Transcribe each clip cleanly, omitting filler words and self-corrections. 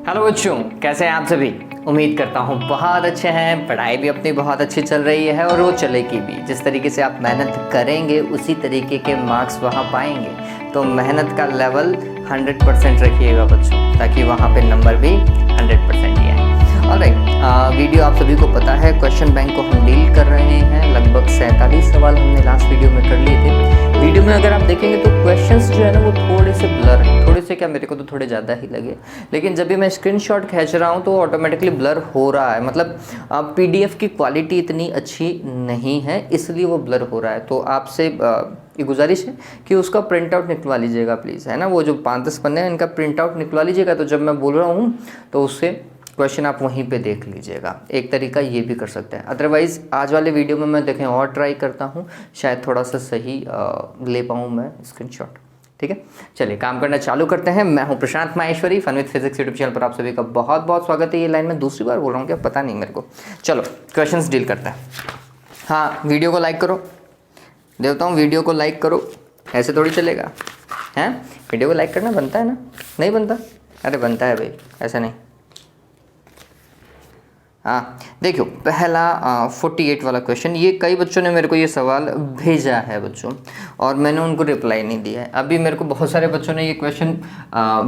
Hello बच्चों, कैसे हैं आप सभी। उम्मीद करता हूँ बहुत अच्छे हैं। पढ़ाई भी अपनी बहुत अच्छी चल रही है और वो चलेगी भी। जिस तरीके से आप मेहनत करेंगे उसी तरीके के मार्क्स वहाँ पाएंगे। तो मेहनत का लेवल 100% रखिएगा बच्चों, ताकि वहाँ पे नंबर भी 100% ही आए। ऑलराइट, वीडियो आप सभी को पता है, क्वेश्चन बैंक को हम डील कर रहे हैं। लगभग 47 सवाल हमने लास्ट वीडियो में कर लिए थे। वीडियो में अगर आप देखेंगे तो क्वेश्चंस जो है ना वो थोड़े से ब्लर हैं। थोड़े से क्या, मेरे को तो थोड़े ज़्यादा ही लगे, लेकिन जब भी मैं स्क्रीनशॉट खींच रहा हूँ तो ऑटोमेटिकली ब्लर हो रहा है। मतलब PDF की क्वालिटी इतनी अच्छी नहीं है, इसलिए वो ब्लर हो रहा है। तो आपसे ये गुजारिश है कि उसका प्रिंट आउट निकलवा लीजिएगा प्लीज़, है ना। वो जो 5-10 पन्ने हैं इनका प्रिंट आउट निकलवा लीजिएगा, तो जब मैं बोल रहा हूँ तो उससे क्वेश्चन आप वहीं पे देख लीजिएगा। एक तरीका ये भी कर सकते हैं। अदरवाइज़ आज वाले वीडियो में मैं देखें और ट्राई करता हूँ, शायद थोड़ा सा सही ले पाऊँ मैं स्क्रीनशॉट। ठीक है, चलिए काम करना चालू करते हैं। मैं हूँ Prashant Maheshwari, fun with physics YouTube channel पर आप सभी का बहुत बहुत स्वागत है। ये लाइन मैं दूसरी बार बोल रहा हूँ क्या, पता नहीं मेरे को। चलो क्वेश्चंस डील करते हैं। हाँ, वीडियो को लाइक करो, देता हूँ वीडियो को लाइक करो। ऐसे थोड़ी चलेगा, हैं। वीडियो को लाइक करना बनता है ना, नहीं बनता? अरे बनता है भाई, ऐसा नहीं। हाँ देखो, पहला 48 वाला क्वेश्चन, ये कई बच्चों ने मेरे को ये सवाल भेजा है बच्चों, और मैंने उनको रिप्लाई नहीं दिया है। अभी मेरे को बहुत सारे बच्चों ने ये क्वेश्चन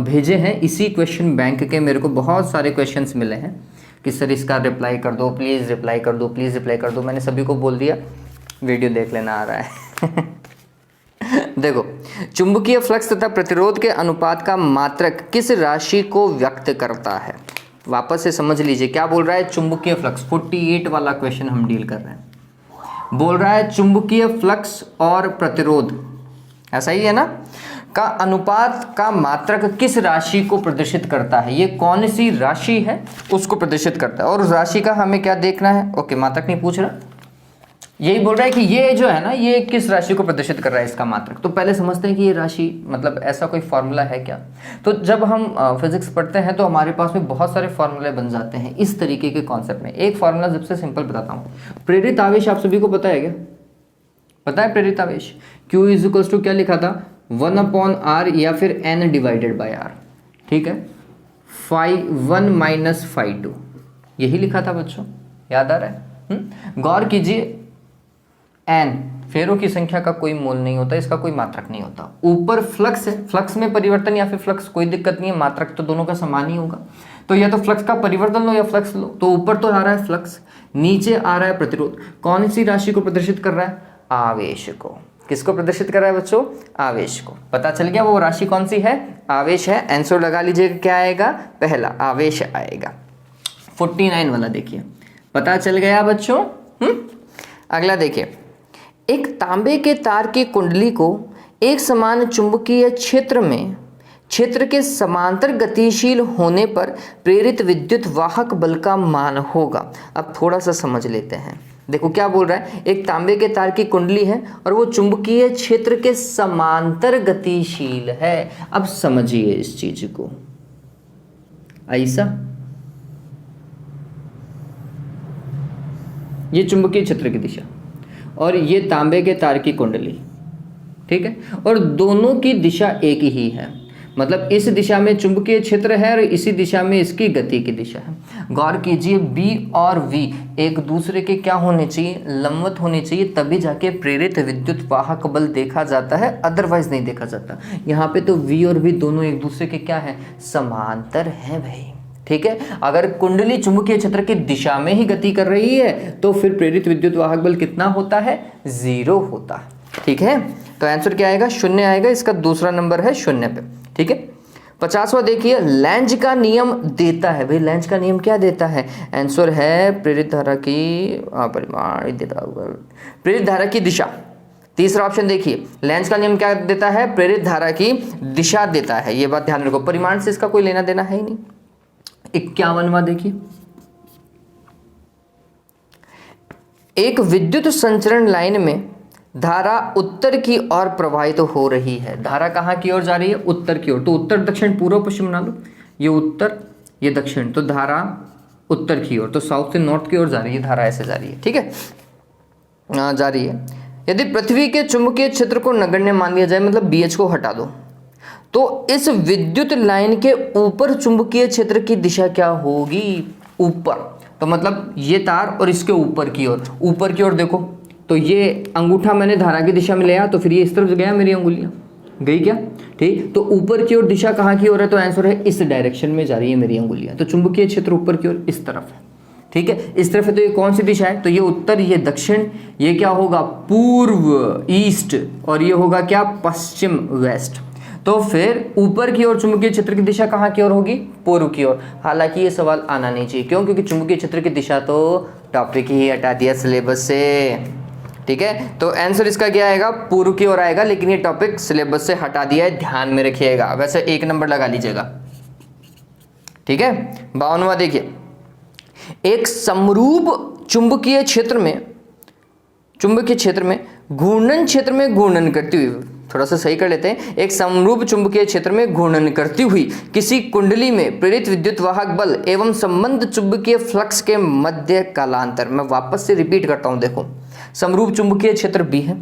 भेजे हैं। इसी क्वेश्चन बैंक के मेरे को बहुत सारे क्वेश्चंस मिले हैं कि सर इसका रिप्लाई कर दो प्लीज़, रिप्लाई कर दो प्लीज़, रिप्लाई कर दो। मैंने सभी को बोल दिया, वीडियो देख लेना आ रहा है। देखो, चुंबकीय फ्लक्स तथा प्रतिरोध के अनुपात का मात्रक किस राशि को व्यक्त करता है। वापस से समझ लीजिए क्या बोल रहा है। चुंबकीय फ्लक्स 48 वाला क्वेश्चन हम डील कर रहे हैं। बोल रहा है चुंबकीय फ्लक्स और प्रतिरोध, ऐसा ही है ना, का अनुपात का मात्रक किस राशि को प्रदर्शित करता है। ये कौन सी राशि है उसको प्रदर्शित करता है, और उस राशि का हमें क्या देखना है। ओके, मात्रक नहीं पूछ रहा, यही बोल रहा है कि ये जो है ना, ये किस राशि को प्रदर्शित कर रहा है, इसका मात्रक। तो पहले समझते हैं कि ये राशि मतलब ऐसा कोई फॉर्मूला है क्या। तो जब हम फिजिक्स पढ़ते हैं तो हमारे पास में बहुत सारे फॉर्मूले बन जाते हैं इस तरीके के कॉन्सेप्ट में। एक फॉर्मूला सबसे सिंपल बताता हूँ। प्रेरित आवेश आप सभी को पता है क्या? पता है प्रेरित आवेश Q इज टू क्या लिखा था, 1/r या फिर N/r। ठीक है, φ1 माइनस φ2, यही लिखा था बच्चों, याद आ रहा है। गौर कीजिए, n फेरों की संख्या का कोई मोल नहीं होता, इसका कोई मात्रक नहीं होता। ऊपर फ्लक्स है, फ्लक्स में परिवर्तन या फिर फ्लक्स, कोई दिक्कत नहीं है, मात्रक तो दोनों का समान ही होगा। तो या तो फ्लक्स का परिवर्तन लो या फ्लक्स लो। तो ऊपर तो आ रहा है फ्लक्स, नीचे आ रहा है प्रतिरोध। कौन सी राशि को प्रदर्शित कर रहा है? आवेश को। किसको प्रदर्शित कर रहा है बच्चों? आवेश को। पता चल गया वो राशि कौन सी है? आवेश है। आंसर लगा लीजिएगा, क्या आएगा? पहला आवेश आएगा। 49 वाला देखिए, पता चल गया बच्चों। अगला देखिए, एक तांबे के तार की कुंडली को एक समान चुंबकीय क्षेत्र के समांतर गतिशील होने पर प्रेरित विद्युत वाहक बल का मान होगा। अब थोड़ा सा समझ लेते हैं। देखो क्या बोल रहा है, एक तांबे के तार की कुंडली है और वो चुंबकीय क्षेत्र के समांतर गतिशील है। अब समझिए इस चीज को, ऐसा ये चुंबकीय क्षेत्र की दिशा और ये तांबे के तार की कुंडली, ठीक है, और दोनों की दिशा एक ही है। मतलब इस दिशा में चुंबकीय क्षेत्र है और इसी दिशा में इसकी गति की दिशा है। गौर कीजिए, B और V एक दूसरे के क्या होने चाहिए? लंबवत होने चाहिए, तभी जाके प्रेरित विद्युत वाहक बल देखा जाता है, अदरवाइज नहीं देखा जाता। यहाँ पे तो V और V दोनों एक दूसरे के क्या है? समांतर है भाई। ठीक है, अगर कुंडली चुंबकीय क्षेत्र की दिशा में ही गति कर रही है तो फिर प्रेरित विद्युत वाहक बल कितना होता है? 0 होता है। ठीक है, तो आंसर क्या आएगा? 0 आएगा। इसका दूसरा नंबर है 0 पे। ठीक है, 50वां देखिए, लेंज का नियम देता है। भाई लेंज का नियम क्या देता है? आंसर है प्रेरित धारा की परिमाण देता हुआ प्रेरित धारा की दिशा। तीसरा ऑप्शन देखिए, लेंज का नियम क्या देता है? प्रेरित धारा की दिशा देता है। ये बात ध्यान रखो, परिमाण से इसका कोई लेना देना है ही नहीं। 51वां देखिए, एक विद्युत संचरण लाइन में धारा उत्तर की ओर प्रवाहित हो रही है। धारा कहाँ की ओर जा रही है? उत्तर की ओर। तो उत्तर दक्षिण पूर्व पश्चिम बना लो, ये उत्तर ये दक्षिण, तो धारा उत्तर की ओर, तो साउथ से नॉर्थ की ओर जा रही है धारा, ऐसे जा रही है। ठीक है, जा रही है। यदि पृथ्वी के चुंबकीय क्षेत्र को नगण्य मान लिया जाए, मतलब BH को हटा दो, तो इस विद्युत लाइन के ऊपर चुंबकीय क्षेत्र की दिशा क्या होगी? ऊपर। तो मतलब ये तार और इसके ऊपर की ओर देखो, तो ये अंगूठा मैंने धारा की दिशा में लिया, तो फिर ये इस तरफ गया, मेरी अंगुलियां गई क्या? ठीक, तो ऊपर की ओर दिशा कहाँ की ओर है? तो आंसर है इस डायरेक्शन में जा रही है मेरी अंगुलियां। तो चुंबकीय क्षेत्र ऊपर की ओर इस तरफ है। ठीक है, इस तरफ है, तो ये कौन सी दिशा है? तो ये उत्तर, ये दक्षिण, ये क्या होगा? पूर्व ईस्ट, और ये होगा क्या? पश्चिम वेस्ट। तो फिर ऊपर की ओर चुंबकीय क्षेत्र की दिशा कहाँ की ओर होगी? पूर्व की ओर। हालांकि ये सवाल आना नहीं चाहिए, क्यों? क्योंकि चुंबकीय क्षेत्र की दिशा तो टॉपिक ही हटा दिया सिलेबस से। ठीक है, तो आंसर इसका क्या आएगा? पूर्व की ओर आएगा, लेकिन ये टॉपिक सिलेबस से हटा दिया है, ध्यान में रखिएगा। वैसे 1 नंबर लगा लीजिएगा। ठीक है, 52वां देखिए, एक समरूप चुंबकीय क्षेत्र में घूर्णन क्षेत्र में घूर्णन करती हुई, थोड़ा सा सही कर लेते हैं, एक समरूप चुंबकीय क्षेत्र में घूर्णन करती हुई किसी कुंडली में प्रेरित विद्युत वाहक बल एवं संबंध चुंबकीय फ्लक्स के मध्य कालांतर। मैं वापस से रिपीट करता हूं, देखो, समरूप चुंबकीय क्षेत्र B है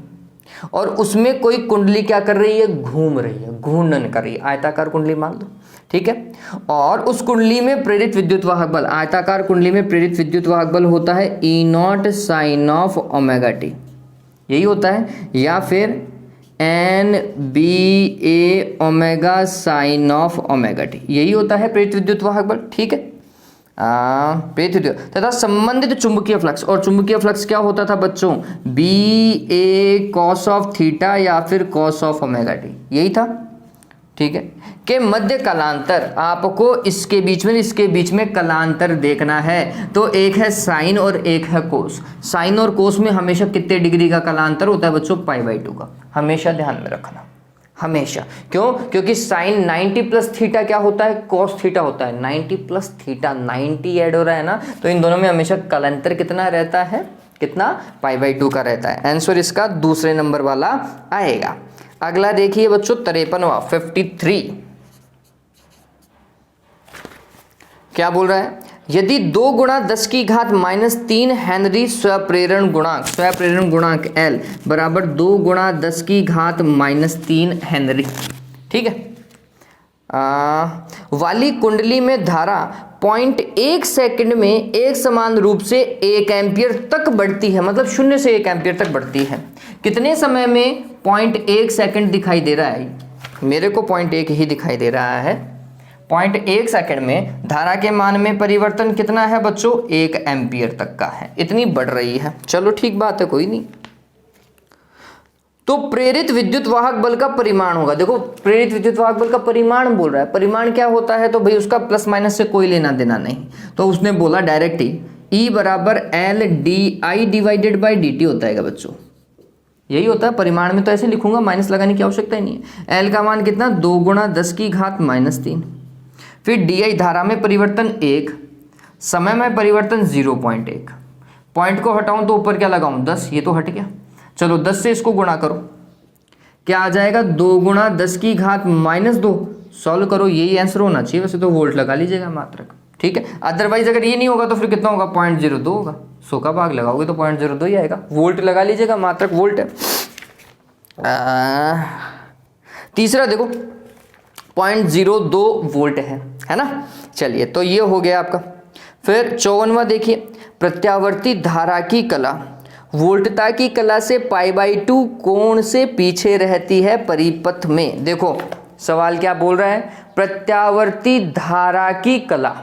और उसमें कोई कुंडली क्या कर रही है? घूम रही है, घूर्णन कर रही है, आयताकार कुंडली मान लो। ठीक है, और उस कुंडली में प्रेरित विद्युत वाहक बल, आयताकार कुंडली में प्रेरित विद्युत वाहक बल होता है E0 sin of omega T, यही होता है, या फिर NBA omega sine of omega T, यही होता है प्रेरित विद्युत वाहक बल। ठीक है, प्रेरित विद्युत तथा संबंधित चुंबकीय फ्लक्स, और चुंबकीय फ्लक्स क्या होता था बच्चों? BA cos ऑफ थीटा या फिर cos ऑफ ओमेगा टी, यही था। ठीक है, के मध्य कलांतर, आपको इसके बीच में कलांतर देखना है। तो एक है साइन और एक है कोस। साइन और कोस में हमेशा कितने डिग्री का कलांतर होता है बच्चों? π/2 का, हमेशा ध्यान में रखना, हमेशा। क्यों? क्योंकि साइन 90 प्लस थीटा क्या होता है? कोस थीटा होता है। 90 प्लस थीटा, 90 ऐड हो रहा है ना, तो इन दोनों में हमेशा कलांतर कितना रहता है? कितना? π/2 का रहता है। आंसर इसका दूसरे नंबर वाला आएगा। अगला देखिए बच्चों, 53वां 53, क्या बोल रहा है? यदि 2 गुणा 10 की घात -3 हेनरी स्वप्रेरण गुणांक L बराबर 2 गुणा 10 की घात -3 हेनरी, ठीक है, वाली कुंडली में धारा 0.1 सेकंड में एक समान रूप से 1 एम्पियर तक बढ़ती है, मतलब 0 से 1 एम्पियर तक बढ़ती है। कितने समय में? 0.1 सेकंड दिखाई दे रहा है, मेरे को 0.1 ही दिखाई दे रहा है। 0.1 सेकंड में धारा के मान में परिवर्तन कितना है बच्चों? 1 एम्पियर तक का है, इतनी बढ़ रही है। चलो ठीक बात है, कोई नहीं। तो प्रेरित विद्युत वाहक बल का परिमाण होगा, देखो प्रेरित विद्युत वाहक बल का परिमाण बोल रहा है, परिमाण क्या होता है? तो भाई उसका प्लस माइनस से कोई लेना देना नहीं, तो उसने बोला डायरेक्ट ही E बराबर LdI डिवाइडेड बाई dt होता है बच्चों, यही होता है परिमाण में। तो ऐसे लिखूंगा, माइनस लगाने की आवश्यकता ही नहीं है। L का मान कितना? 2 गुणा 10 की घात -3, फिर DI धारा में परिवर्तन 1, समय में परिवर्तन 0.1, पॉइंट को हटाऊं तो ऊपर क्या लगाऊं? 10, ये तो हट गया। चलो 10 से इसको गुणा करो, क्या आ जाएगा? 2 गुणा 10 की घात -2, सॉल्व करो, यही आंसर होना चाहिए। वैसे तो वोल्ट लगा लीजिएगा मात्रक, ठीक है। अदरवाइज अगर ये नहीं होगा तो फिर कितना होगा? 0.02 होगा। 100 का भाग लगाओगे तो 0.02 ही आएगा। वोल्ट लगा लीजिएगा, मात्रक वोल्ट है। तीसरा देखो 0.02 वोल्ट है ना। चलिए, तो ये हो गया आपका। फिर 54वां देखिए, प्रत्यावर्ती धारा की कला वोल्टता की कला से π/2 कोण से पीछे रहती है परिपथ में। देखो सवाल क्या बोल रहा है? प्रत्यावर्ती धारा की कला,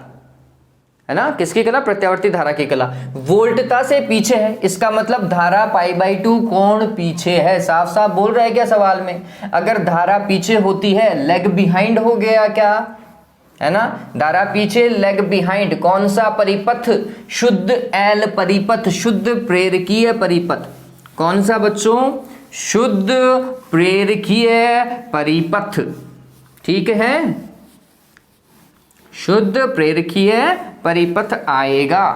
है ना, किसकी कला? प्रत्यावर्ती धारा की कला वोल्टता से पीछे है, इसका मतलब धारा π/2 कोण पीछे है। साफ साफ बोल रहा है क्या सवाल में? अगर धारा पीछे होती है, लेग बिहाइंड हो गया क्या, है ना, धारा पीछे लेग बिहाइंड। कौन सा परिपथ? शुद्ध एल परिपथ, शुद्ध प्रेरकीय परिपथ। कौन सा बच्चों? शुद्ध प्रेरकीय परिपथ, ठीक है, शुद्ध प्रेरकीय परिपथ आएगा।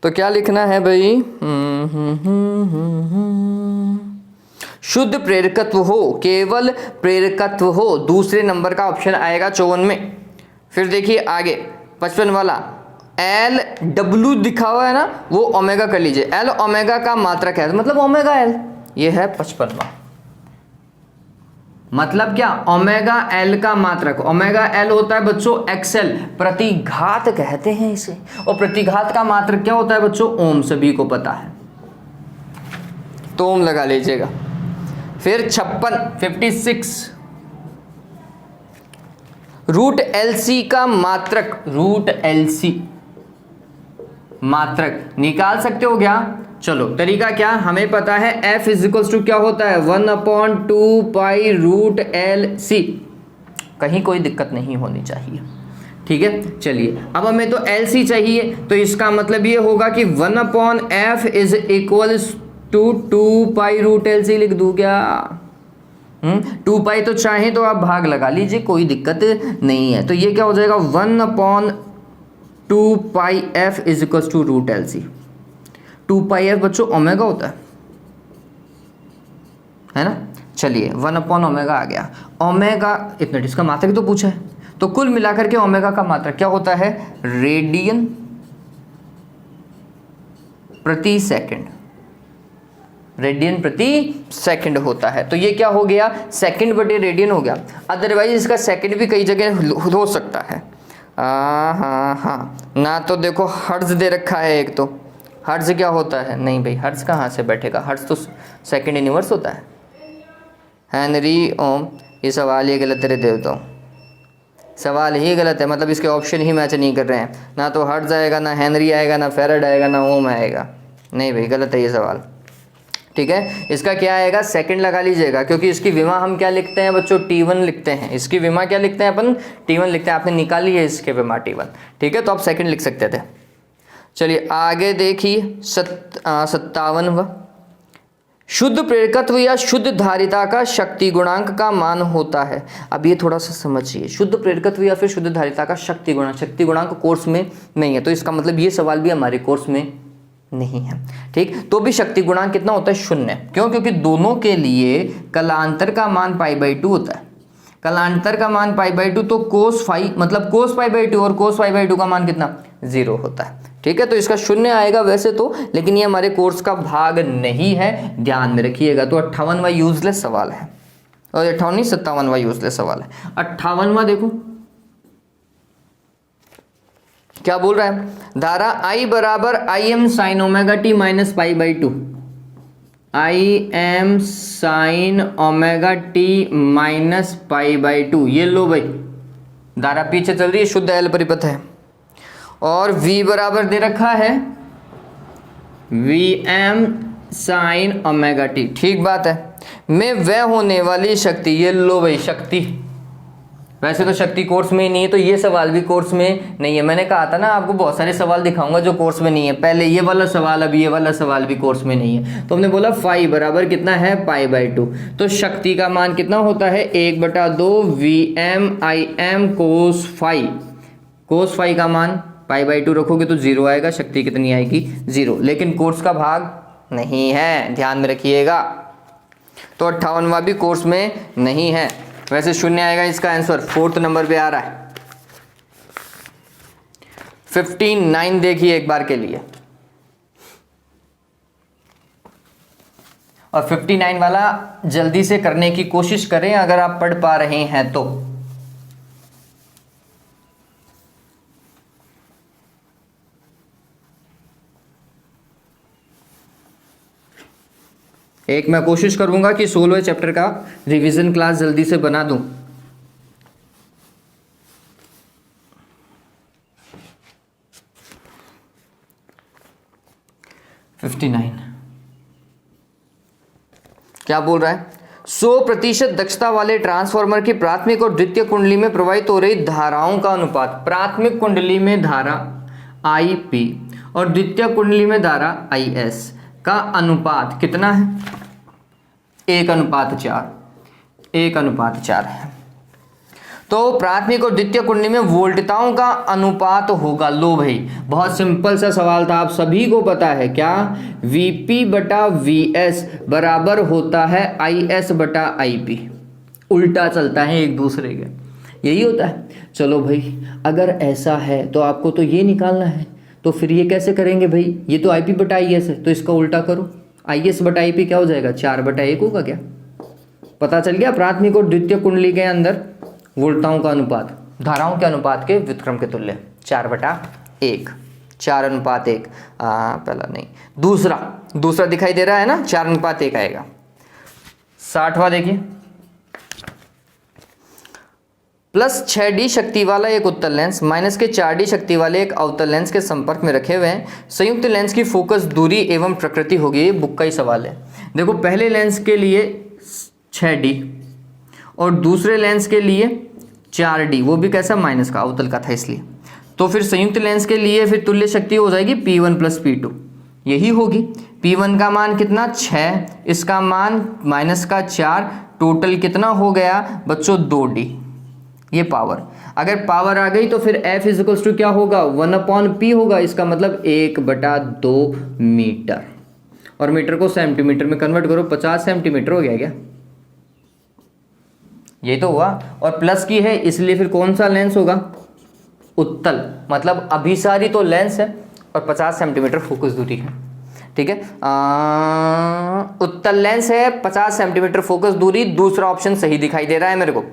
तो क्या लिखना है भाई? शुद्ध प्रेरकत्व हो, केवल प्रेरकत्व हो, दूसरे नंबर का ऑप्शन आएगा 54 में। फिर देखिए आगे 55 वाला एल डब्ल्यू दिखा हुआ है ना, वो ओमेगा कर लीजिए, एल ओमेगा का मात्रक है, मतलब ओमेगा एल, ये है 55वां। मतलब क्या, ओमेगा एल का मात्रक, ओमेगा एल होता है बच्चों एक्सएल, प्रतिघात कहते हैं इसे, और प्रतिघात का मात्रक क्या होता है बच्चों, ओम, सभी को पता है, तो ओम लगा लीजिएगा। फिर 56 रूट एलसी का मात्रक, रूट एलसी मात्रक निकाल सकते हो क्या? चलो तरीका क्या, हमें पता है f इजिकल्स टू क्या होता है, 1/2 पाई रूट एल सी, कहीं कोई दिक्कत नहीं होनी चाहिए, ठीक है। चलिए अब हमें तो एल सी चाहिए, तो इसका मतलब ये होगा कि 1/f is equals to 2 pi root L C लिख दूं क्या? 2 पाई तो चाहे तो आप भाग लगा लीजिए, कोई दिक्कत नहीं है। तो ये क्या हो जाएगा, 1/2 pi F is equals to root L C. 2 pi F बच्चों ओमेगा होता है ना। चलिए 1/ओमेगा आ गया, ओमेगा इतना, इसका मात्रक तो पूछा है, तो कुल मिलाकर के ओमेगा का मात्रक क्या होता है, रेडियन प्रति सेकंड, रेडियन प्रति सेकंड होता है। तो ये क्या हो गया, सेकंड बटे रेडियन हो गया। अदरवाइज इसका सेकंड भी कई जगह हो सकता है। हाँ, ना तो देखो हर्ट्ज दे रखा है एक, तो हर्ट्ज क्या होता है, नहीं भाई हर्ट्ज कहाँ से बैठेगा, हर्ट्ज तो सेकंड यूनिवर्स होता है। हेनरी ओम, ये सवाल ये गलत तेरे देवता, सवाल ही गलत है, मतलब इसके ऑप्शन ही मैच नहीं कर रहे हैं, ना तो हर्ट्ज आएगा, ना हेनरी आएगा, ना फेराड आएगा, ना ओम आएगा, नहीं भाई गलत है ये सवाल, ठीक है। इसका क्या आएगा, सेकंड लगा लीजिएगा, क्योंकि इसकी विमा हम क्या लिखते हैं बच्चों, T1 लिखते हैं, इसकी विमा क्या लिखते हैं अपन, T1 लिखते हैं, आपने निकाली है इसके विमा T1, ठीक है, तो आप सेकंड लिख सकते थे। चलिए आगे देखिए 57वां, शुद्ध प्रेरकत्व या शुद्ध धारिता का शक्ति गुणांक का मान होता है। अब ये थोड़ा सा समझिए, शुद्ध प्रेरकत्व या फिर शुद्ध धारिता का शक्ति गुणांक कोर्स में नहीं है, तो इसका मतलब ये सवाल भी हमारे कोर्स में नहीं है, ठीक। तो भी शक्ति गुणांक कितना होता है, 0, क्यों, क्योंकि दोनों के लिए कलांतर का मान π/2 होता है, कलांतर का मान π/2, तो cos फाई मतलब cos π/2 और cos π/2 का मान कितना, 0 होता है, ठीक है। तो इसका 0 आएगा वैसे तो, लेकिन ये हमारे कोर्स का भाग नहीं है, ध्यान में रखिएगा। तो 58वां यूजलेस सवाल है, और 57वां यूजलेस सवाल है। 58वां देखो क्या बोल रहा है, धारा I बराबर Im sine omega T minus π/2, Im sine omega T minus π/2, ये लो भाई, धारा पीछे चल रही है, शुद्ध एल परिपथ है, और V बराबर दे रखा है Vm साइन ओमेगा टी, ठीक बात है, में वह होने वाली शक्ति, ये लो भाई शक्ति, वैसे तो शक्ति कोर्स में ही नहीं है, तो ये सवाल भी कोर्स में नहीं है। मैंने कहा था ना आपको बहुत सारे सवाल दिखाऊंगा जो कोर्स में नहीं है, पहले ये वाला सवाल, अभी ये वाला सवाल भी कोर्स में नहीं है। तो हमने बोला फाई बराबर कितना है, π/2, तो शक्ति का मान कितना होता है, 1/2 Vm Im cos phi, cos phi का मान π/2 रखोगे तो 0 आएगा, शक्ति कितनी आएगी, 0, लेकिन कोर्स का भाग नहीं है, ध्यान में रखिएगा। तो 58वां भी कोर्स में नहीं है, वैसे 0 आएगा इसका आंसर, 4th नंबर पे आ रहा है। 59 देखिए एक बार के लिए, और 59 वाला जल्दी से करने की कोशिश करें अगर आप पढ़ पा रहे हैं तो। एक मैं कोशिश करूंगा कि 16वें चैप्टर का रिवीजन क्लास जल्दी से बना दूं। क्या बोल रहा है, 100% दक्षता वाले ट्रांसफार्मर की प्राथमिक और द्वितीय कुंडली में प्रवाहित हो रही धाराओं का अनुपात, प्राथमिक कुंडली में धारा IP और द्वितीय कुंडली में धारा IS का अनुपात कितना है, 1:4 है। तो प्राथमिक और द्वितीय कुंडली में वोल्टताओं का अनुपात होगा, लो भाई बहुत सिंपल सा सवाल था, आप सभी को पता है क्या, VP/VS बराबर होता है IS/IP, उल्टा चलता है एक दूसरे के, यही होता है। चलो भाई, अगर ऐसा है तो आपको तो ये निकालना है, तो फिर ये कैसे करेंगे भाई? ये तो आई पी बटा आई एस है, तो इसका उल्टा करो, आई एस बटा आई पी क्या हो जाएगा? 4/1 होगा क्या? पता चल गया? प्राथमिक और द्वितीय कुंडली के अंदर वोल्टताओं का अनुपात धाराओं के अनुपात के व्युत्क्रम के तुल्य 4/1, 4:1। पहला नहीं, दूसरा दिखाई दे रहा है ना, 4:1 आएगा। 60वां देखिए, +6d शक्ति वाला एक उत्तल लेंस -4d शक्ति वाले एक अवतल लेंस के संपर्क में रखे हुए हैं। संयुक्त लेंस की फोकस दूरी एवं प्रकृति होगी। ये बुक का ही सवाल है। देखो, पहले लेंस के लिए 6d और दूसरे लेंस के लिए 4d, वो भी कैसा? माइनस का, अवतल का था इसलिए। तो फिर संयुक्त लेंस के लिए फिर तुल्य शक्ति हो जाएगी P1 + P2, यही होगी। P1 का मान कितना? 6, इसका मान -4, टोटल कितना हो गया बच्चों? 2d। ये पावर, अगर पावर आ गई तो फिर F = क्या होगा? 1/P होगा। इसका मतलब 1/2 मीटर। और मीटर को सेंटीमीटर में कन्वर्ट करो, 50 सेंटीमीटर हो गया क्या? ये तो हुआ। और प्लस की है इसलिए फिर कौन सा लेंस होगा? उत्तल, मतलब अभिसारी तो लेंस है और 50 सेंटीमीटर फोकस दूरी है। ठीक है, उत्तल लेंस है, 50 सेंटीमीटर फोकस दूरी, दूसरा ऑप्शन सही दिखाई दे रहा है मेरे को।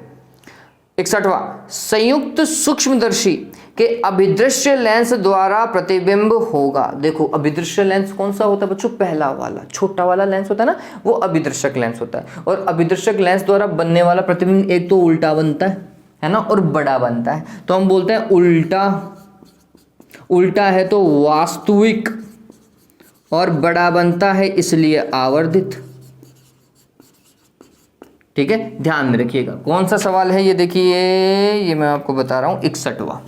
61वां, संयुक्त सूक्ष्मदर्शी के अभिदृश्य लेंस द्वारा प्रतिबिंब होगा। देखो, अभिदृश्य लेंस कौन सा होता है बच्चों? पहला वाला, छोटा वाला लेंस होता है ना, वो अभिदृश्यक लेंस होता है। और अभिदृश्यक लेंस द्वारा बनने वाला प्रतिबिंब एक तो उल्टा बनता है ना, और बड़ा बनता है। तो हम बोलते हैं उल्टा है तो वास्तविक, और बड़ा बनता है इसलिए आवर्धित। ठीक है, ध्यान में रखिएगा। कौन सा सवाल है ये देखिए, ये मैं आपको बता रहा हूं, 61वां।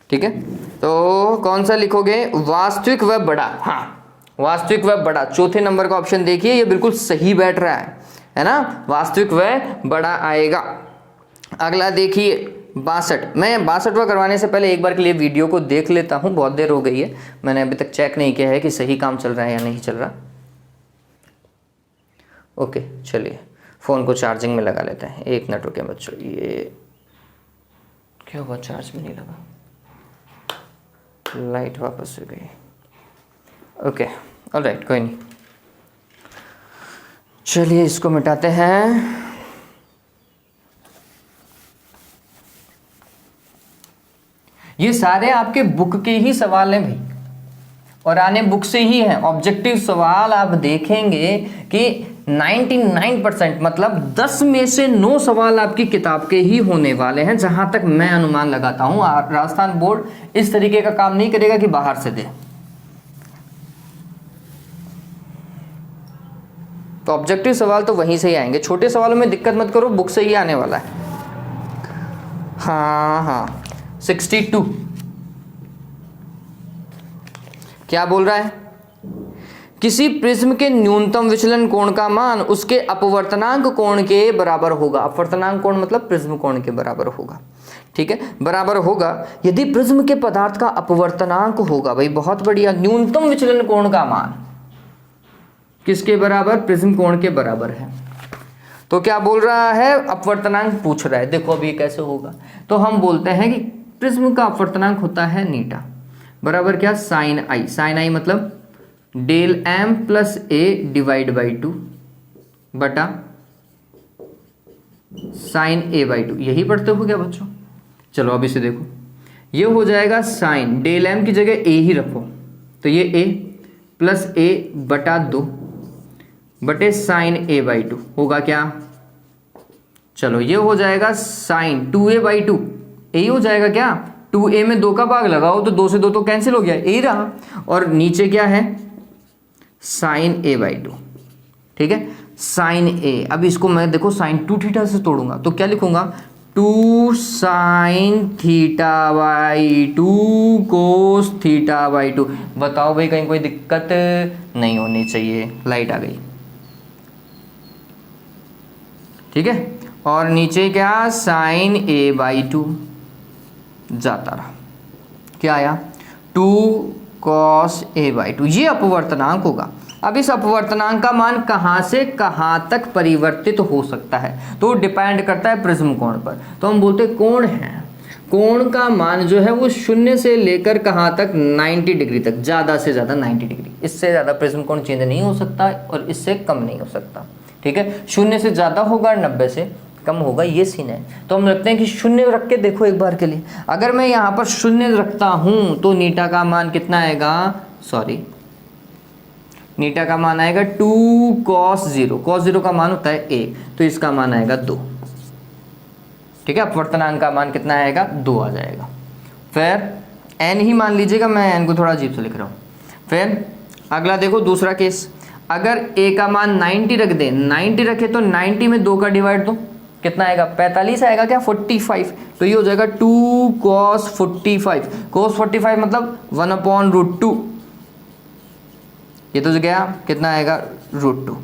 ठीक है, तो कौन सा लिखोगे? वास्तविक व बड़ा। हाँ, वास्तविक व बड़ा, चौथे नंबर का ऑप्शन देखिए, ये बिल्कुल सही बैठ रहा है ना, वास्तविक व बड़ा आएगा। अगला देखिए 62। मैं 62वां करवाने से पहले एक बार के लिए वीडियो को देख लेता हूँ, बहुत देर हो गई है, मैंने अभी तक चेक नहीं किया है कि सही काम चल रहा है या नहीं चल रहा। ओके, चलिए फ़ोन को चार्जिंग में लगा लेते हैं। 1 मिनट रुके बच्चों। ये क्या हुआ? चार्ज में नहीं लगा, लाइट वापस से गई। ओके, ऑलराइट, कोई नहीं, चलिए इसको मिटाते हैं। ये सारे आपके बुक के ही सवाल हैं भाई, और आने बुक से ही है। ऑब्जेक्टिव सवाल आप देखेंगे कि 99% मतलब 10 में से 9 सवाल आपकी किताब के ही होने वाले हैं, जहां तक मैं अनुमान लगाता हूं। राजस्थान बोर्ड इस तरीके का काम नहीं करेगा कि बाहर से दे। तो ऑब्जेक्टिव सवाल तो वहीं से ही आएंगे। छोटे सवालों में दिक्कत मत करो, बुक से ही आने वाला है। हाँ, 62 क्या बोल रहा है? किसी प्रिज्म के न्यूनतम विचलन कोण का मान उसके अपवर्तनांक कोण के बराबर होगा। अपवर्तनांक कोण मतलब प्रिज्म कोण के बराबर होगा। ठीक है, बराबर होगा यदि प्रिज्म के पदार्थ का अपवर्तनांक होगा। भाई बहुत बढ़िया, न्यूनतम विचलन कोण का मान किसके बराबर? प्रिज्म कोण के बराबर है। तो क्या बोल रहा है? अपवर्तनांक पूछ रहा है। देखो अब ये कैसे होगा, तो हम बोलते हैं कि प्रिज्म का अपवर्तनांक होता है नीटा बराबर क्या? साइन आई। साइन आई मतलब डेल m + a / 2 बटा साइन a/2। यही पढ़ते हो क्या बच्चों? चलो अब इसे देखो, ये हो जाएगा साइन, डेल m की जगह a ही रखो, तो ये a + a/2 बटे साइन a/2 होगा क्या? चलो ये हो जाएगा साइन 2a/2, यही हो जाएगा क्या? 2a में 2 का भाग लगाओ तो 2 से 2 तो कैंसिल हो गया, यही रहा। और नीचे क्या है? Sign a/2। ठीक है, साइन a। अब इसको मैं देखो साइन 2θ से तोड़ूंगा तो क्या लिखूंगा? 2 साइन θ/2 कोस θ/2। बताओ भाई, कहीं कोई दिक्कत नहीं होनी चाहिए। लाइट आ गई। ठीक है, और नीचे क्या? साइन a/2 जाता रहा, क्या आया? 2 cos a/2। ये अपवर्तनांक होगा। अब इस अपवर्तनांक का मान कहाँ से कहाँ तक परिवर्तित हो सकता है, तो डिपेंड करता है प्रिज्म कोण पर। तो हम बोलते कोण है, कोण का मान जो है वो 0 से लेकर कहाँ तक 90 डिग्री तक, ज़्यादा से ज़्यादा 90 डिग्री, इससे ज़्यादा प्रिज्म कोण चेंज नहीं हो सकता और इससे कम नहीं हो सकता। ठीक है, 0 से ज़्यादा होगा, 90 से कम होगा, ये सीन है। तो हम रखते हैं कि 0 रख के देखो एक बार के लिए। अगर मैं यहाँ पर 0 रखता हूँ तो नीटा का मान कितना आएगा, सॉरी नीटा का मान आएगा 2 cos 0, cos 0 का मान होता है 1, तो इसका मान आएगा 2। ठीक है, अपवर्तनांक का मान कितना आएगा, 2 आ जाएगा। फिर n ही मान लीजिएगा, मैं n को थोड़ा अजीब से लिख रहा हूँ। फिर अगला देखो दूसरा केस, अगर a का मान 90 रख दें, 90 रखे तो 90 में 2 का डिवाइड दो, कितना आएगा 45 आएगा क्या, 45, तो ये हो जाएगा 2 cos 45, cos 45 मतलब 1/√2, ये तो गया कितना आएगा √2।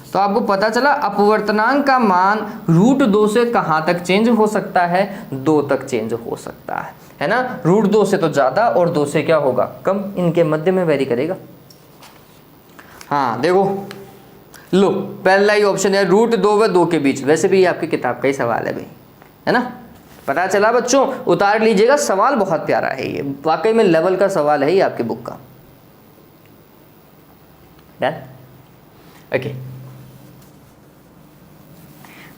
तो आपको पता चला अपवर्तनांक का मान √2 से कहाँ तक चेंज हो सकता है, 2 तक चेंज हो सकता है ना। √2 से तो ज़्यादा और 2 से क्या होगा, कम, इनके मध्य में वेरी करेगा। हाँ देखो, लो पहला ही ऑप्शन है √2 व 2 के बीच, वैसे भी ये आपकी किताब का ही सवाल है भाई, है ना। पता चला बच्चों, उतार लीजिएगा, सवाल बहुत प्यारा है, ये वाकई में लेवल का सवाल है ये आपकी बुक का। Done, okay.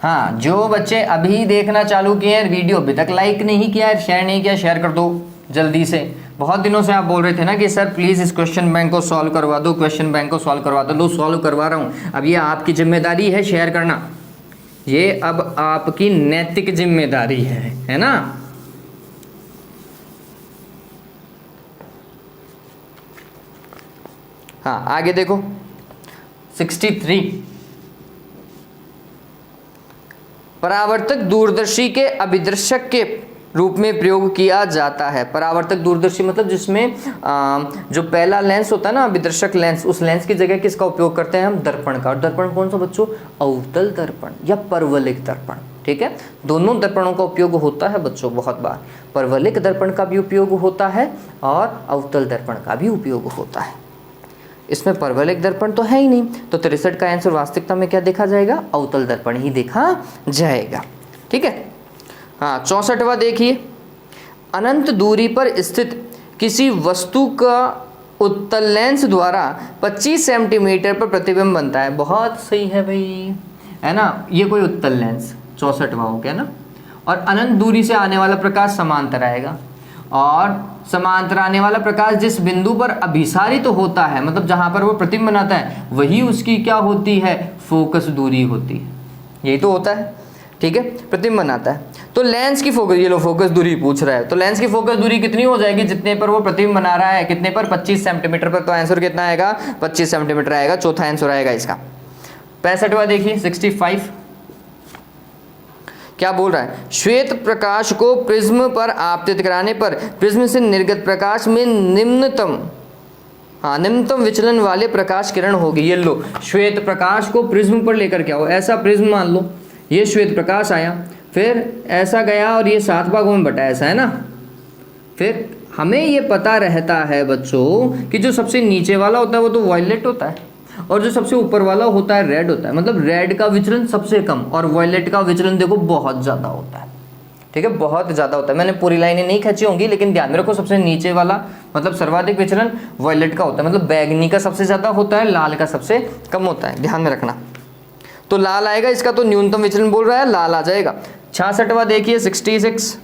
हाँ, जो बच्चे अभी देखना चालू किए हैं, वीडियो अभी तक लाइक नहीं किया है, शेयर नहीं किया, शेयर कर दो जल्दी से। बहुत दिनों से आप बोल रहे थे ना कि सर प्लीज़ इस क्वेश्चन बैंक को सॉल्व करवा दो, क्वेश्चन बैंक को सॉल्व करवा दो, लो सॉल्व करवा रहा हूँ। अब ये आपकी जिम्मेदारी है शेयर करना, ये अब आपकी नैतिक जिम्मेदारी है ना। हाँ आगे देखो 63, परावर्तक दूरदर्शी के अभिदर्शक के रूप में प्रयोग किया जाता है। परावर्तक दूरदर्शी मतलब जिसमें जो पहला लेंस होता है ना, अभिदर्शक लेंस, उस लेंस की जगह किसका उपयोग करते हैं हम, दर्पण का। और दर्पण कौन सा बच्चों, अवतल दर्पण या परवलिक दर्पण। ठीक है, दोनों दर्पणों का उपयोग होता है बच्चों बहुत बार, परवलिक दर्पण का भी उपयोग होता है और अवतल दर्पण का भी उपयोग होता है। इसमें परवलिक दर्पण तो है ही नहीं, तो 63 का आंसर वास्तविकता में क्या देखा जाएगा, अवतल दर्पण ही देखा जाएगा। ठीक है, हाँ 64वां देखिए, अनंत दूरी पर स्थित किसी वस्तु का उत्तल लेंस द्वारा 25 सेंटीमीटर पर प्रतिबिंब बनता है। बहुत सही है भाई, है ना, ये कोई उत्तल लेंस 64वां हो गया ना। और अनंत दूरी से आने वाला प्रकाश समांतर आएगा, और समांतर आने वाला प्रकाश जिस बिंदु पर अभिसारित तो होता है, मतलब जहां पर वो प्रतिबिंब बनाता है, वही उसकी क्या होती है, फोकस दूरी होती है। यही तो होता है, ठीक है, प्रतिबिंब बनाता है। तो लेंस की फोकस, ये लो फोकस दूरी पूछ रहा है, तो लेंस की फोकस दूरी कितनी हो जाएगी, जितने पर वो प्रतिबिंब बना रहा है, कितने पर, 25 सेंटीमीटर पर। तो आंसर कितना आएगा, 25 सेंटीमीटर आएगा, चौथा आंसर आएगा इसका। 65वां देखिए 65, क्या बोल रहा है, श्वेत प्रकाश को प्रिज्म पर आपतित कराने पर प्रिज्म से निर्गत प्रकाश में निम्नतम विचलन वाले प्रकाश किरण होगी। ये लो, श्वेत प्रकाश को प्रिज्म पर लेकर क्या हो, ऐसा प्रिज्म मान लो, ये श्वेत प्रकाश आया, फिर ऐसा गया और ये 7 भागों में बटा, ऐसा है ना। फिर हमें ये पता रहता है बच्चों कि जो सबसे नीचे वाला होता है वो तो वॉयलेट होता है, और जो सबसे ऊपर वाला होता है रेड होता है। मतलब रेड का विचलन सबसे कम और वॉयलेट का विचलन देखो बहुत ज़्यादा होता है। ठीक है, बहुत ज़्यादा होता है। मैंने पूरी लाइनें नहीं खींची होंगी, लेकिन ध्यान में रखो, सबसे नीचे वाला मतलब सर्वाधिक विचलन वॉयलेट का होता है, मतलब बैगनी का सबसे ज़्यादा होता है, लाल का सबसे कम होता है, ध्यान में रखना। तो लाल आएगा, इसका तो न्यूनतम विचलन बोल रहा है, लाल आ जाएगा। 66वां देखिए 66,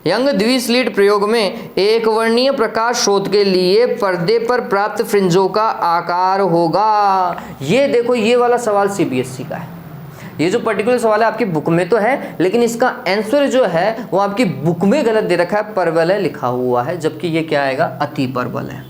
यंग द्विस्लिट प्रयोग में एक वर्णीय प्रकाश स्रोत के लिए पर्दे पर प्राप्त फ्रिंजों का आकार होगा। ये देखो, ये वाला सवाल सीबीएसई का है। ये जो पर्टिकुलर सवाल है आपकी बुक में तो है, लेकिन इसका आंसर जो है वो आपकी बुक में गलत दे रखा है, परवलय लिखा हुआ है, जबकि ये क्या आएगा, अति परवलय।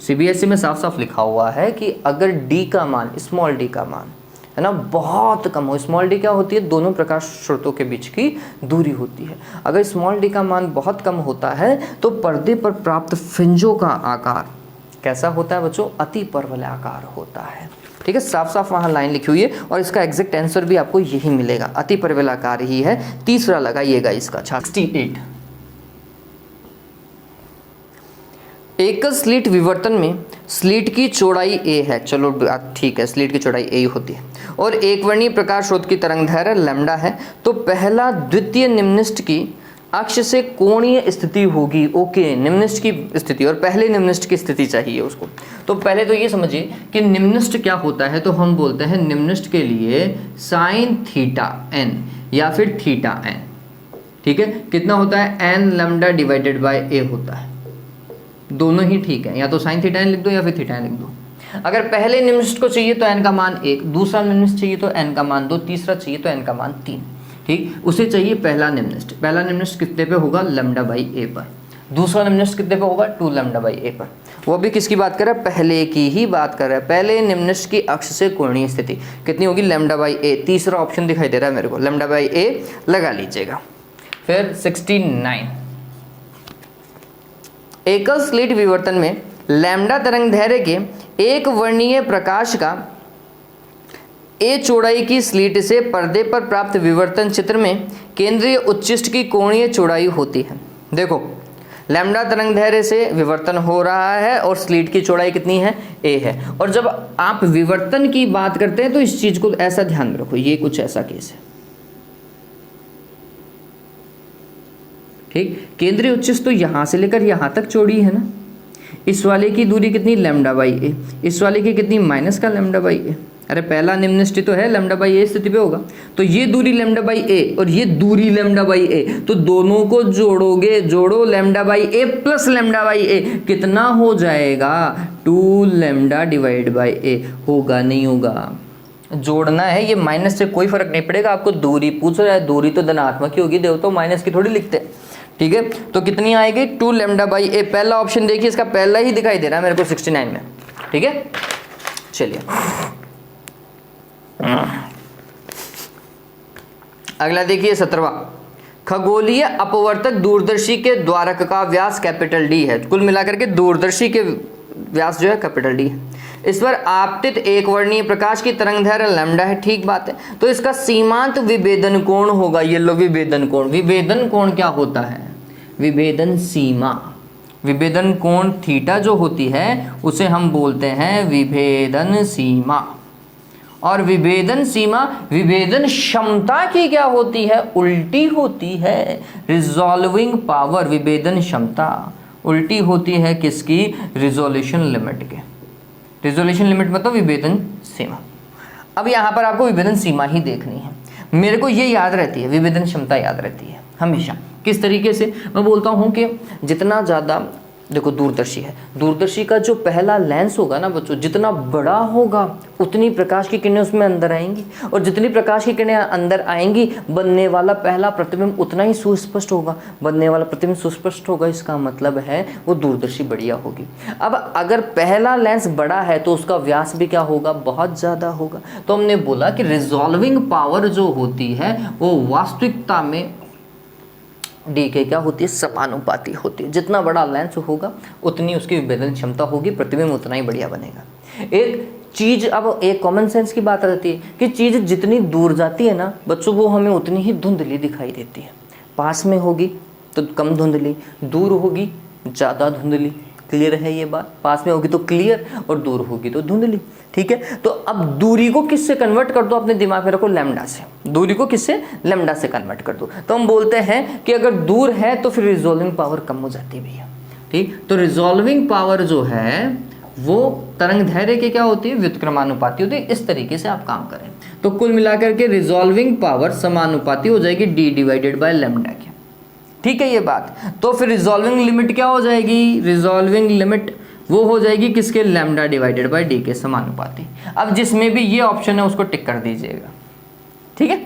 सीबीएसई में साफ साफ लिखा हुआ है कि अगर डी का मान, स्मॉल डी का मान है ना बहुत कम हो, स्मॉल डी क्या होती है, दोनों प्रकाश स्रोतों के बीच की दूरी होती है। अगर स्मॉल डी का मान बहुत कम होता है तो पर्दे पर प्राप्त फ्रिंजों का आकार कैसा होता है बच्चों, अति परवलय आकार होता है। ठीक है, साफ साफ वहाँ लाइन लिखी हुई है, और इसका एग्जैक्ट आंसर भी आपको यही मिलेगा, अति परवलय आकार ही है। तीसरा लगाइएगा इसका 68। एकल स्लिट विवर्तन में स्लिट की चौड़ाई a है, चलो ठीक है, स्लिट की चौड़ाई a होती है, और एक वर्णीय प्रकाश स्रोत की तरंगदैर्घ्य लैम्डा है, तो पहला द्वितीय निम्निष्ठ की अक्ष से कोणीय स्थिति होगी। ओके, निम्निष्ठ की स्थिति और पहले निम्निष्ठ की स्थिति चाहिए उसको। तो पहले तो ये समझिए कि निम्निष्ठ क्या होता है, तो हम बोलते हैं निम्निष्ठ के लिए साइन थीटा n या फिर थीटा n, ठीक है। कितना होता है, n lambda divided by a होता है, दोनों ही ठीक है, या तो साइन थीटा n लिख दो या फिर थीटा n लिख दो। अगर पहले निम्निष्ठ को चाहिए तो n का मान 1, दूसरा निम्निष्ठ चाहिए तो n का मान 2, तीसरा चाहिए तो n का मान 3, ठीक। उसे चाहिए पहला निम्निष्ठ। पहला निम्निष्ठ कितने पे होगा, लैम्डा बाई ए पर। दूसरा निम्निष्ठ कितने पे होगा, 2 लैम्डा बाई ए पर। वो भी किसकी बात कर रहा है, पहले की ही बात कर रहा है। पहले निम्निष्ठ की अक्ष से कोणीय स्थिति कितनी होगी, लैम्डा बाई ए। तीसरा ऑप्शन दिखाई दे रहा है मेरे को, लैम्डा बाई ए लगा लीजिएगा। फिर 69, एकल स्लिट विवर्तन में लैम्डा तरंगदैर्घ्य के एक वर्णीय प्रकाश का ए चौड़ाई की स्लिट से पर्दे पर प्राप्त विवर्तन चित्र में केंद्रीय उच्चिष्ट की कोणीय चौड़ाई होती है। देखो, लैम्डा तरंगदैर्घ्य से विवर्तन हो रहा है और स्लिट की चौड़ाई कितनी है, ए है। और जब आप विवर्तन की बात करते हैं तो इस चीज को ऐसा ध्यान रखो, ये कुछ ऐसा केस है, ठीक। केंद्रीय उच्चिष्ट तो यहां से लेकर यहां तक चौड़ी है ना, इस वाले की दूरी कितनी, लैम्डा बाई ए, इस वाले की कितनी, माइनस का लैम्डा बाई ए। अरे पहला निम्निष्ठ तो है, लैम्डा बाई ए स्थिति पे होगा, तो ये दूरी लैम्डा बाई ए और ये दूरी लैम्डा बाई ए, तो दोनों को जोड़ोगे, जोड़ो lambda by A plus lambda by A, कितना हो जाएगा, 2 लैम्डा डिवाइड बाई ए। होगा नहीं होगा, जोड़ना है, ये माइनस से कोई फर्क नहीं पड़ेगा। आपको दूरी पूछ रहा है, दूरी तो धनात्मक ही होगी, देवता माइनस की थोड़ी लिखते हैं, ठीक है। तो कितनी आएगी, 2 लैम्डा बाई ए। पहला ऑप्शन देखिए, इसका पहला ही दिखाई दे रहा है मेरे को 69 में, ठीक है। चलिए अगला देखिए 17वां, खगोलीय अपवर्तक दूरदर्शी के द्वारक का व्यास कैपिटल डी है। कुल मिलाकर के दूरदर्शी के व्यास जो है कैपिटल डी है। इस पर आपतित एक वर्णीय प्रकाश की तरंगदैर्घ्य लैम्डा है, ठीक बात है। तो इसका सीमांत विभेदन कोण होगा, ये लो विभेदन कोण। विभेदन कोण क्या होता है, विभेदन सीमा। विभेदन कोण थीटा जो होती है उसे हम बोलते हैं विभेदन सीमा। और विभेदन सीमा विभेदन क्षमता की क्या होती है, उल्टी होती है। रिजॉल्विंग पावर, विभेदन क्षमता उल्टी होती है किसकी, रिजोल्यूशन लिमिट के। रिजोल्यूशन लिमिट मतलब विभेदन सीमा। अब यहाँ पर आपको विभेदन सीमा ही देखनी है। मेरे को ये याद रहती है, विभेदन क्षमता याद रहती है हमेशा। किस तरीके से, मैं बोलता हूँ कि जितना ज़्यादा, देखो दूरदर्शी है, दूरदर्शी का जो पहला लेंस होगा ना बच्चों, जितना बड़ा होगा उतनी प्रकाश की किरणें उसमें अंदर आएंगी, और जितनी प्रकाश की किरणें अंदर आएंगी बनने वाला पहला प्रतिबिंब उतना ही सुस्पष्ट होगा। बनने वाला प्रतिबिंब सुस्पष्ट होगा, इसका मतलब है वो दूरदर्शी बढ़िया होगी। अब अगर पहला लेंस बड़ा है तो उसका व्यास भी क्या होगा, बहुत ज़्यादा होगा। तो हमने बोला कि रिजॉल्विंग पावर जो होती है वो वास्तविकता में डी के क्या होती है, समानुपाती होती है। जितना बड़ा लेंस होगा उतनी उसकी विभेदन क्षमता होगी, प्रतिबिंब उतना ही बढ़िया बनेगा। एक चीज, अब एक कॉमन सेंस की बात रहती है कि चीज जितनी दूर जाती है ना बच्चों, वो हमें उतनी ही धुंधली दिखाई देती है। पास में होगी तो कम धुंधली, दूर होगी ज़्यादा धुंधली। क्लियर है ये बात, पास में होगी तो क्लियर और दूर होगी तो धुंधली, ठीक है। तो अब दूरी को किससे कन्वर्ट कर दो, अपने दिमाग में रखो, लैम्डा से। दूरी को किससे, लैम्डा से कन्वर्ट कर दो। तो हम बोलते हैं कि अगर दूर है तो फिर रिजॉल्विंग पावर कम हो जाती है भैया, ठीक। तो रिजॉल्विंग पावर जो है वो तरंगदैर्घ्य के क्या होती है, व्युत्क्रमानुपाती होती है। इस तरीके से आप काम करें तो कुल मिलाकर के रिजॉल्विंग पावर समानुपाती हो जाएगी डी डिवाइडेड बाय लैम्डा के, ठीक है ये बात। तो फिर रिजॉल्विंग लिमिट क्या हो जाएगी, रिजॉल्विंग लिमिट वो हो जाएगी किसके, लैम्डा डिवाइडेड बाय डी के समानुपाती। अब जिसमें भी ये ऑप्शन है उसको टिक कर दीजिएगा, ठीक है।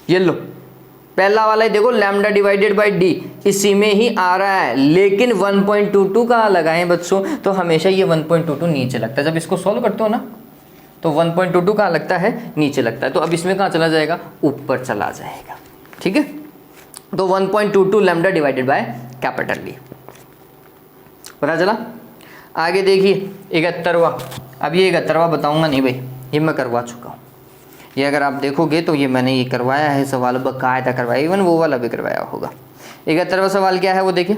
ये लो पहला वाला ही देखो, लैम्डा डिवाइडेड बाय डी इसी में ही आ रहा है, लेकिन 1.22 कहाँ लगाएं बच्चों, तो हमेशा ये 1.22 नीचे लगता है। जब इसको सॉल्व करते हो ना तो 1.22 कहाँ लगता है, नीचे लगता है। तो अब इसमें कहाँ चला जाएगा, ऊपर चला जाएगा, ठीक है। तो 1.22 lambda divided by capital D, पता चला। आगे देखिए 71वां। अब ये 71वां बताऊंगा नहीं भाई, ये मैं करवा चुका हूँ। ये अगर आप देखोगे तो ये मैंने ये करवाया है, सवाल बकायदा करवाया, इवन वो वाला भी करवाया होगा। 71वां सवाल क्या है वो देखिए।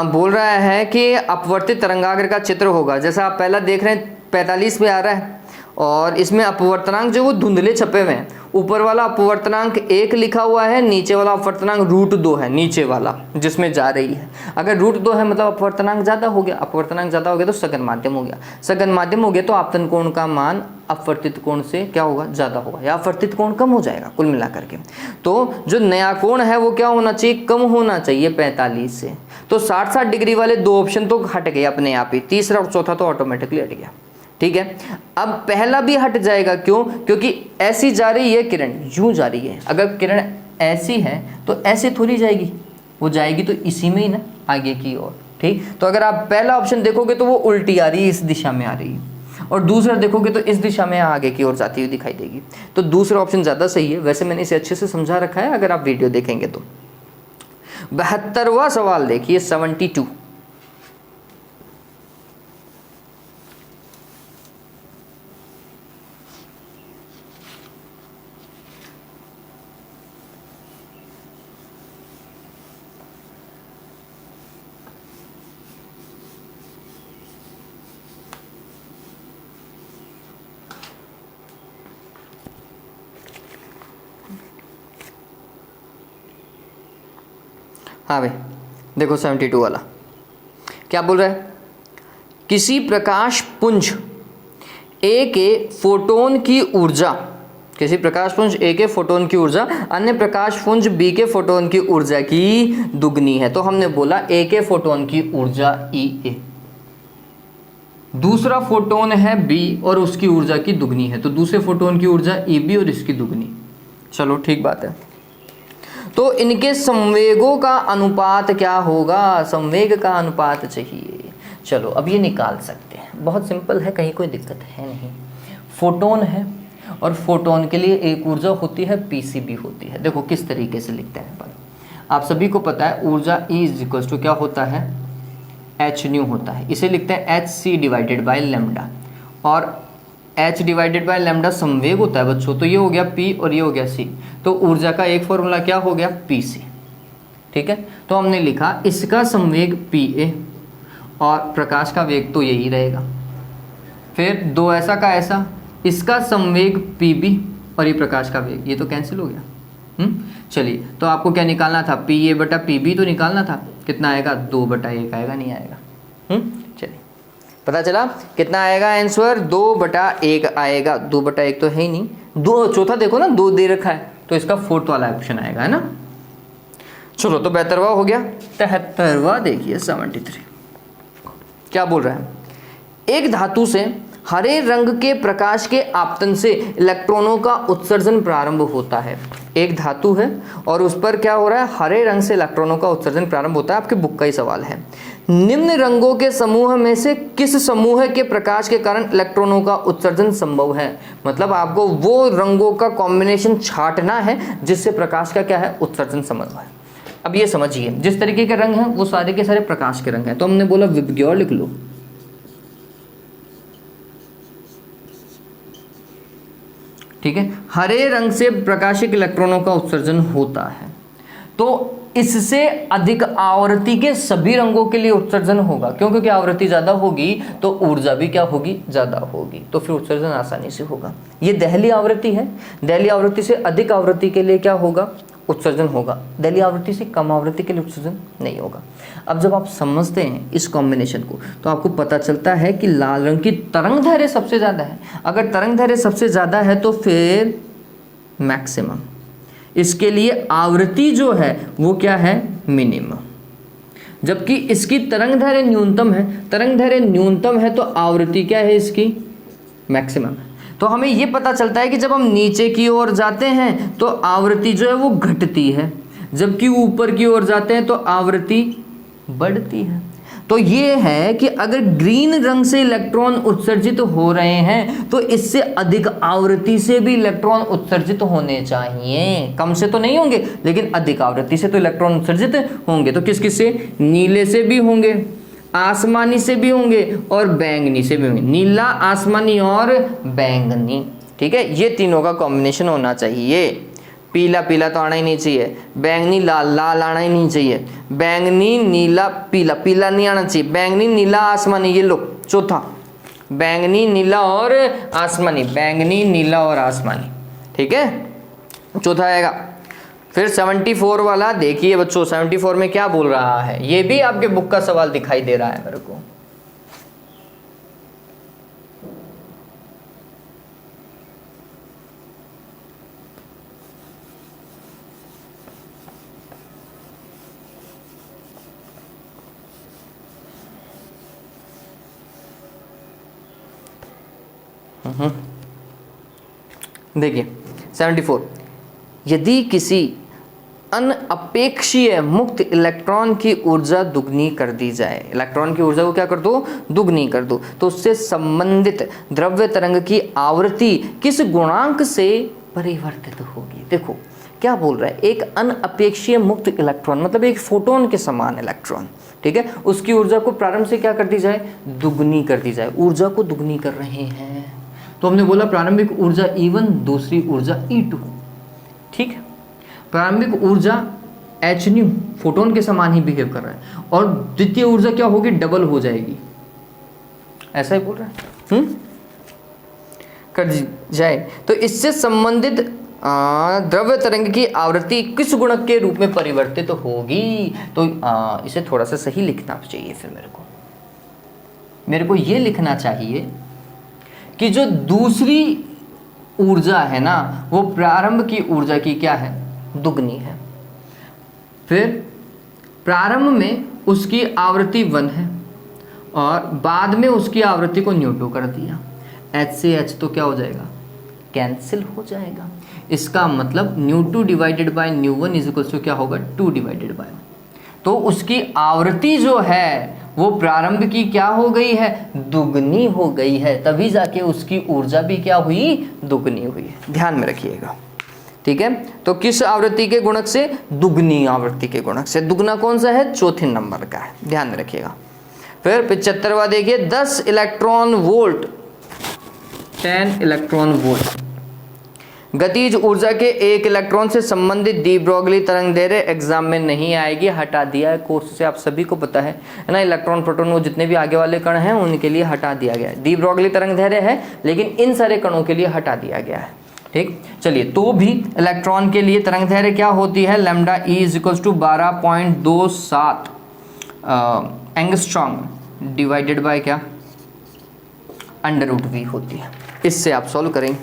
बोल रहा है कि अपवर्तित तरंगाग्र का चित्र होगा, जैसा आप पहला देख रहे हैं 45 में आ रहा है, और इसमें अपवर्तनांक जो वो धुंधले छपे हुए हैं। ऊपर वाला अपवर्तनांक 1 लिखा हुआ है, नीचे वाला अपवर्तनांक √2 है, नीचे वाला जिसमें जा रही है। अगर √2 है मतलब अपवर्तनांक ज़्यादा हो गया, अपवर्तनांक ज़्यादा हो गया तो सघन माध्यम हो गया, सघन माध्यम हो गया तो आपतन कोण का मान अपवर्तित कोण से क्या होगा, ज़्यादा होगा, या अपवर्तित कोण कम हो जाएगा कुल मिलाकर के। तो जो नया कोण है वो क्या होना चाहिए, कम होना चाहिए 45 से। तो 60-60 डिग्री वाले 2 ऑप्शन तो हट गए अपने आप ही, तीसरा और चौथा तो ऑटोमेटिकली हट गया। ठीक है, अब पहला भी हट जाएगा, क्यों, क्योंकि ऐसी जा रही है किरण, यूं जा रही है। अगर किरण ऐसी है तो ऐसे थोड़ी जाएगी, वो जाएगी तो इसी में ही ना, आगे की ओर। ठीक, तो अगर आप पहला ऑप्शन देखोगे तो वो उल्टी आ रही है, इस दिशा में आ रही है, और दूसरा देखोगे तो इस दिशा में आगे की ओर जाती हुई दिखाई देगी। तो दूसरा ऑप्शन ज़्यादा सही है। वैसे मैंने इसे अच्छे से समझा रखा है, अगर आप वीडियो देखेंगे तो। 72वां सवाल देखिए, 72। हाँ भाई देखो 72 वाला क्या बोल रहा है, किसी प्रकाश पुंज ए के फोटोन की ऊर्जा, किसी प्रकाश पुंज ए के फोटोन की ऊर्जा अन्य प्रकाश पुंज बी के फोटोन की ऊर्जा की दुगनी है। तो हमने बोला ए के फोटोन की ऊर्जा E, दूसरा फोटोन है बी और उसकी ऊर्जा की दुगनी है, तो दूसरे फोटोन की ऊर्जा EB और इसकी दुगनी। चलो ठीक बात है। तो इनके संवेगों का अनुपात क्या होगा, संवेग का अनुपात चाहिए। चलो अब ये निकाल सकते हैं, बहुत सिंपल है, कहीं कोई दिक्कत है नहीं। फोटोन है और फोटोन के लिए एक ऊर्जा होती है PCB होती है। देखो किस तरीके से लिखते हैं अपन, आप सभी को पता है ऊर्जा E = क्या होता है, hν होता है। इसे लिखते हैं hc/λ, और h/λ संवेग होता है बच्चों। तो ये हो गया P और ये हो गया C, तो ऊर्जा का एक फॉर्मूला क्या हो गया, PC। ठीक है, तो हमने लिखा इसका संवेग PA और प्रकाश का वेग तो यही रहेगा। फिर 2 ऐसा का ऐसा, इसका संवेग PB और ये प्रकाश का वेग, ये तो कैंसिल हो गया। चलिए, तो आपको क्या निकालना था, PA/PB तो निकालना था। कितना आएगा, 2/1 आएगा, नहीं आएगा। चलिए पता चला कितना आएगा आंसर, 2/1 आएगा। 2/1 तो है ही नहीं, 2 चौथा देखो ना, 2 दे रखा है, तो इसका 4th वाला ऑप्शन आएगा, है ना। चलो तो 72वां हो गया। 73वां देखिए 73 क्या बोल रहा है, एक धातु से हरे रंग के प्रकाश के आपतन से इलेक्ट्रॉनों का उत्सर्जन प्रारंभ होता है। एक धातु है और उस पर क्या हो रहा है, हरे रंग से इलेक्ट्रॉनों का उत्सर्जन प्रारंभ होता है। आपके बुक का ही सवाल है। निम्न रंगों के समूह में से किस समूह के प्रकाश के कारण इलेक्ट्रॉनों का उत्सर्जन संभव है। मतलब आपको वो रंगों का कॉम्बिनेशन छांटना है जिससे प्रकाश का क्या है, उत्सर्जन संभव है। अब ये समझिए, जिस तरीके के रंग हैं वो सारे के सारे प्रकाश के रंग हैं। तो हमने बोला विबग्योर लिख लो, ठीक है। हरे रंग से प्रकाशिक इलेक्ट्रॉनों का उत्सर्जन होता है, तो इससे अधिक आवृत्ति के सभी रंगों के लिए उत्सर्जन होगा। क्यों, क्योंकि आवृत्ति ज़्यादा होगी तो ऊर्जा भी क्या होगी, ज़्यादा होगी, तो फिर उत्सर्जन आसानी से होगा। ये दहली आवृत्ति है, दहली आवृत्ति से अधिक आवृत्ति के लिए क्या होगा, उत्सर्जन होगा। दहली आवृत्ति से कम आवृत्ति के लिए उत्सर्जन नहीं होगा। अब जब आप समझते हैं इस कॉम्बिनेशन को तो आपको पता चलता है कि लाल रंग की तरंग दैर्घ्य सबसे ज़्यादा है। अगर तरंग दैर्घ्य सबसे ज़्यादा है तो फिर मैक्सिमम, इसके लिए आवृत्ति जो है वो क्या है, मिनिमम। जबकि इसकी तरंग दैर्घ्य न्यूनतम है, तरंग दैर्घ्य न्यूनतम है तो आवृत्ति क्या है इसकी, मैक्सिमम है। तो हमें ये पता चलता है कि जब हम नीचे की ओर जाते हैं तो आवृत्ति जो है वो घटती है, जबकि ऊपर की ओर जाते हैं तो आवृत्ति बढ़ती है। तो ये है कि अगर ग्रीन रंग से इलेक्ट्रॉन उत्सर्जित हो रहे हैं तो इससे अधिक आवृत्ति से भी इलेक्ट्रॉन उत्सर्जित होने चाहिए। कम से तो नहीं होंगे लेकिन अधिक आवृत्ति से तो इलेक्ट्रॉन उत्सर्जित होंगे। तो किस किस से, नीले से भी होंगे, आसमानी से भी होंगे और बैंगनी से भी होंगे। नीला, आसमानी और बैंगनी, ठीक है, ये तीनों का कॉम्बिनेशन होना चाहिए। पीला पीला तो आना ही नहीं चाहिए, बैंगनी लाल लाल आना ही नहीं चाहिए, बैंगनी नीला पीला पीला नहीं आना चाहिए, बैंगनी नीला आसमानी, ये लो चौथा, बैंगनी नीला और आसमानी, बैंगनी नीला और आसमानी, ठीक है, चौथा आएगा। फिर 74 वाला देखिए बच्चों, 74 में क्या बोल रहा है, ये भी आपके बुक का सवाल दिखाई दे रहा है मेरे को। देखिए 74, यदि किसी अनअपेक्षीय मुक्त इलेक्ट्रॉन की ऊर्जा दुगनी कर दी जाए, इलेक्ट्रॉन की ऊर्जा को क्या कर दो, दुगनी कर दो, तो उससे संबंधित द्रव्य तरंग की आवृत्ति किस गुणांक से परिवर्तित होगी। देखो क्या बोल रहा है, एक अनअपेक्षीय मुक्त इलेक्ट्रॉन मतलब एक फोटोन के समान इलेक्ट्रॉन, ठीक है, उसकी ऊर्जा को प्रारंभ से क्या कर दी जाए, दुगनी कर दी जाए, ऊर्जा को दुगनी कर रहे हैं। तो हमने बोला प्रारंभिक ऊर्जा E1, दूसरी ऊर्जा E2, ठीक है, प्रारंभिक ऊर्जा hν फोटोन के समान ही बिहेव कर रहा है, और द्वितीय ऊर्जा क्या होगी, डबल हो जाएगी, ऐसा ही बोल रहा है, कर जाए। तो इससे संबंधित द्रव्य तरंग की आवृत्ति किस गुणक के रूप में परिवर्तित होगी। तो इसे थोड़ा सा सही लिखना चाहिए, फिर मेरे को ये लिखना चाहिए कि जो दूसरी ऊर्जा है ना वो प्रारंभ की ऊर्जा की क्या है, दुगनी है। फिर प्रारंभ में उसकी आवृत्ति 1 है और बाद में उसकी आवृत्ति को न्यू2 कर दिया, H से H तो क्या हो जाएगा, कैंसिल हो जाएगा। इसका मतलब न्यू2 डिवाइडेड बाय न्यू1 इज इक्वल टू क्या होगा, 2 डिवाइडेड बाय, तो उसकी आवृत्ति जो है वो प्रारंभ की क्या हो गई है, दुगनी हो गई है, तभी जाके उसकी ऊर्जा भी क्या हुई, दुगनी हुई है, ध्यान में रखिएगा, ठीक है। तो किस आवृत्ति के गुणक से, दुगनी आवृत्ति के गुणक से। दुगना कौन सा है, चौथे नंबर का है, ध्यान में रखिएगा। फिर 75वां देखिए, 10 इलेक्ट्रॉन वोल्ट, 10 इलेक्ट्रॉन वोल्ट गतिज ऊर्जा के एक इलेक्ट्रॉन से संबंधित डी ब्रोगली तरंग दैर्ध्य एग्जाम में नहीं आएगी, हटा दिया है कोर्स से, आप सभी को पता है ना, इलेक्ट्रॉन प्रोटॉन वो जितने भी आगे वाले कण हैं उनके लिए हटा दिया गया है। डी ब्रोगली तरंग दैर्ध्य है लेकिन इन सारे कणों के लिए हटा दिया गया है, ठीक। चलिए, तो भी इलेक्ट्रॉन के लिए तरंग दैर्ध्य क्या होती है, lambda e is equals to 12.27 angstrom divided by क्या, √v होती है। इससे आप सॉल्व करेंगे।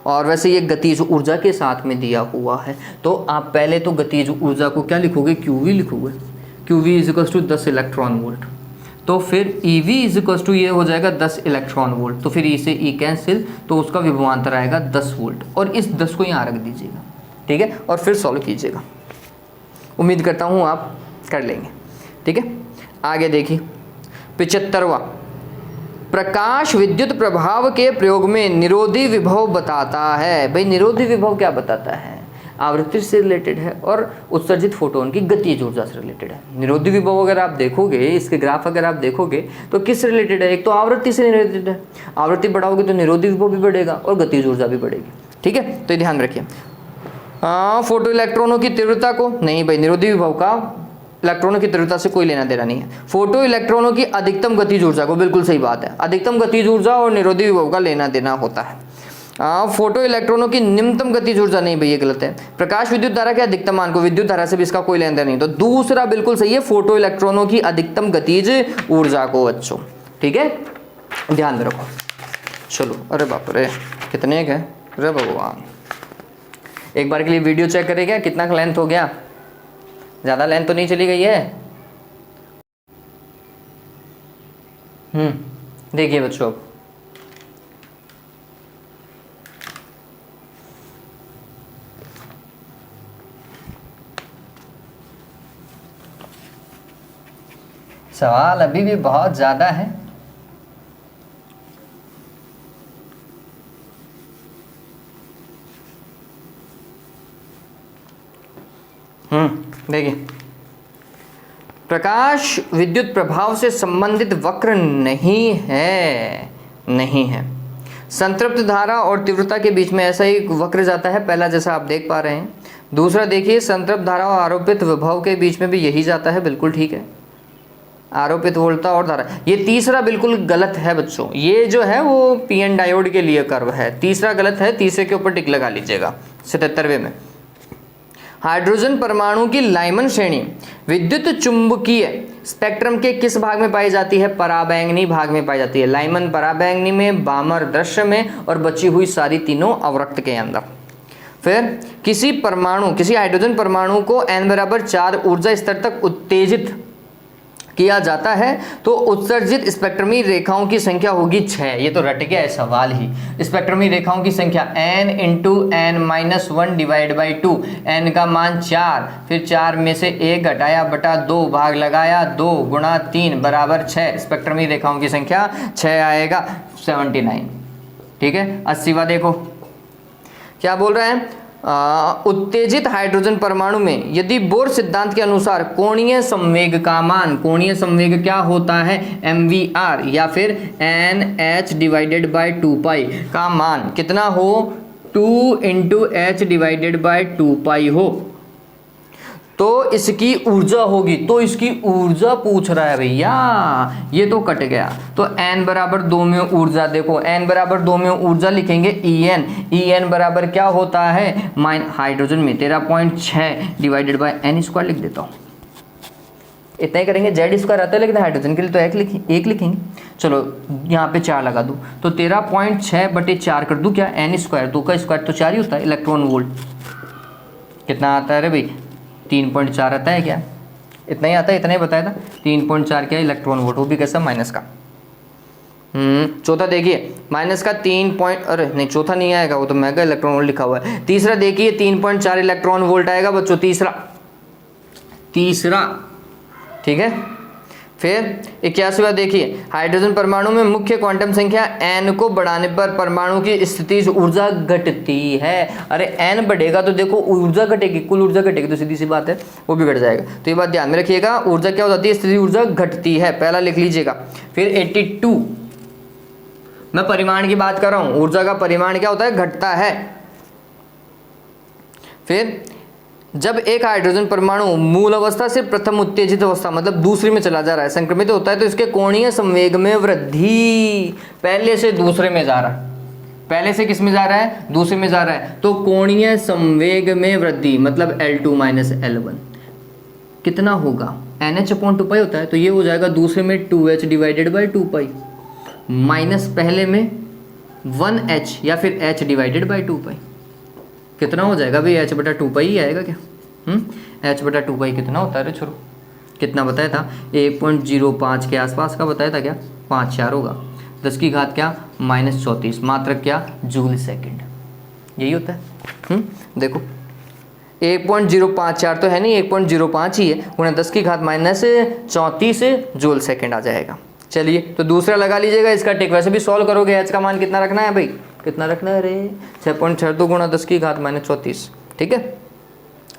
और वैसे ये गतिज ऊर्जा के साथ में दिया हुआ है, तो आप पहले तो गतिज ऊर्जा को क्या लिखोगे, QV लिखोगे, QV is equals to 10 electron volt, तो फिर EV इज इक्वल्स टू ये हो जाएगा 10 इलेक्ट्रॉन वोल्ट, तो फिर E से E कैंसिल, तो उसका विभवांतर आएगा 10 वोल्ट, और इस 10 को यहाँ रख दीजिएगा, ठीक है, और फिर सॉल्व कीजिएगा। उम्मीद करता हूँ आप कर लेंगे, ठीक है। आगे देखिए 75वां, प्रकाश विद्युत प्रभाव के प्रयोग में निरोधी विभव बताता है। भाई निरोधी विभव क्या बताता है, आवृत्ति से रिलेटेड है और उत्सर्जित फोटोन की गतिज ऊर्जा से रिलेटेड है। निरोधी विभव अगर आप देखोगे, इसके ग्राफ अगर आप देखोगे तो किस रिलेटेड है, एक तो आवृत्ति से रिलेटेड है, आवृत्ति बढ़ाओगे तो निरोधी विभव भी बढ़ेगा और गतिज ऊर्जा भी बढ़ेगी, ठीक है। तो ध्यान रखिए। फोटो इलेक्ट्रॉनों की तीव्रता को नहीं, भाई निरोधी विभव का इलेक्ट्रॉनों की तीव्रता से कोई लेना देना नहीं है। फोटो इलेक्ट्रॉनों की अधिकतम गतिज ऊर्जा को, बिल्कुल सही बात है, अधिकतम गतिज ऊर्जा और निरोधी विभव का लेना देना होता है। फोटो इलेक्ट्रॉनों की निम्नतम गतिज ऊर्जा नहीं, भैया गलत है। प्रकाश विद्युत धारा के अधिकतम मान को, विद्युत धारा से भी इसका कोई लेना देना नहीं, तो दूसरा बिल्कुल सही है, फोटो इलेक्ट्रॉनों की अधिकतम गतिज ऊर्जा को बच्चों, ठीक है, ध्यान में रखो। चलो, अरे बाप रे कितने गए, अरे भगवान, एक बार के लिए वीडियो चेक करेगा कितना लेंथ हो गया, ज़्यादा लेंथ तो नहीं चली गई है। देखिए बच्चों, सवाल अभी भी बहुत ज़्यादा है। देखिए, प्रकाश विद्युत प्रभाव से संबंधित वक्र नहीं है, संतृप्त धारा और तीव्रता के बीच में ऐसा ही वक्र जाता है, पहला जैसा आप देख पा रहे हैं। दूसरा देखिए, संतृप्त धारा और आरोपित विभव के बीच में भी यही जाता है, बिल्कुल ठीक है, आरोपित वोल्टता और धारा। ये तीसरा बिल्कुल गलत है बच्चों, ये जो है वो पीएन डायोड के लिए कर्व है, तीसरा गलत है, तीसरे के ऊपर टिक लगा लीजिएगा। 77वें में हाइड्रोजन परमाणु की लाइमन श्रेणी विद्युत चुंबकीय स्पेक्ट्रम के किस भाग में पाई जाती है? पराबैंगनी भाग में पाई जाती है। लाइमन पराबैंगनी में, बामर दृश्य में और बची हुई सारी तीनों अवरक्त के अंदर। फिर किसी हाइड्रोजन परमाणु को n=4 ऊर्जा स्तर तक उत्तेजित किया जाता है तो उत्सर्जित स्पेक्ट्रमी रेखाओं की संख्या होगी 6। ये तो रट गया है सवाल ही। स्पेक्ट्रमी रेखाओं की संख्या n × n-1 divide by 2, n का मान 4, फिर 4 में से 1 घटाया बटा 2 भाग लगाया 2 × 3 = 6। स्पेक्ट्रमी रेखाओं की संख्या 6 आएगा, 79। ठीक है, 80वां देखो क्या बोल रहा है। उत्तेजित हाइड्रोजन परमाणु में यदि बोर सिद्धांत के अनुसार कोणीय संवेग का मान, कोणीय संवेग क्या होता है? mvr या फिर NH/2π का मान कितना हो? 2 × H/2π हो तो इसकी ऊर्जा होगी। तो इसकी ऊर्जा पूछ रहा है भैया, ये तो कट गया। तो n=2 में ऊर्जा, देखो n=2 में ऊर्जा लिखेंगे En बराबर क्या होता है? हाइड्रोजन में 13.6 डिवाइडेड बाय n² लिख देता हूँ, इतना ही करेंगे। Z² आता है लेकिन हाइड्रोजन के लिए तो 1 लिखेंगे। चलो यहाँ पे 4 लगा दूँ तो 13.6/4 कर दूँ क्या? n², 2 का स्क्वायर तो 4 ही होता है। इलेक्ट्रॉन वोल्ट कितना आता है रे भाई? 3.4 आता है क्या? इतना ही आता है, इतना ही बताया था। 3.4 क्या? इलेक्ट्रॉन वोल्ट, वो भी कैसा? माइनस का। चौथा देखिए, माइनस का 3 नहीं आएगा, वो तो मेगा इलेक्ट्रॉन वोल्ट लिखा हुआ है। तीसरा देखिए 3.4 इलेक्ट्रॉन वोल्ट आएगा बच्चों, तीसरा। ठीक है, फिर 81वां देखिए, हाइड्रोजन परमाणु में मुख्य क्वांटम संख्या n को बढ़ाने पर परमाणु की स्थितिज ऊर्जा घटती है। अरे n बढ़ेगा तो देखो ऊर्जा घटेगी, कुल ऊर्जा घटेगी, तो सीधी सी बात है वो भी घट जाएगा। तो ये बात ध्यान में रखिएगा, ऊर्जा क्या हो जाती है? स्थितिज ऊर्जा घटती है, पहला लिख लीजिएगा। फिर 82, मैं परिमाण की बात कर रहा हूं, ऊर्जा का परिमाण क्या होता है? घटता है। फिर जब एक हाइड्रोजन परमाणु मूल अवस्था से प्रथम उत्तेजित अवस्था मतलब दूसरी में चला जा रहा है, संक्रमित होता है, तो इसके कोणीय संवेग में वृद्धि, पहले से दूसरे में जा रहा है, पहले से किस में जा रहा है? दूसरे में जा रहा है, तो कोणीय संवेग में वृद्धि मतलब L2 - L1 कितना होगा? NH/2π होता है, तो ये हो जाएगा दूसरे में 2H/2π माइनस पहले में 1H या फिर H/2π। कितना हो जाएगा भाई? H/2π ही आएगा क्या? H/2π कितना होता है रे छोरो? कितना बताया था? 1.05 के आसपास का बताया था क्या? 5-4 होगा। 10 की घात क्या? -34 मात्रक क्या? जूल सेकंड, यही होता है। देखो 1.054 तो है नहीं, 1.05 ही है, उन्हें 10 की घात -34 जूल सेकंड आ जाएगा। चलिए तो दूसरा लगा लीजिएगा इसका टिक। वैसे भी सॉल्व करोगे, h का मान कितना रखना है भाई? कितना रखना है रे? 6.62 × 10 की घात -34। ठीक है,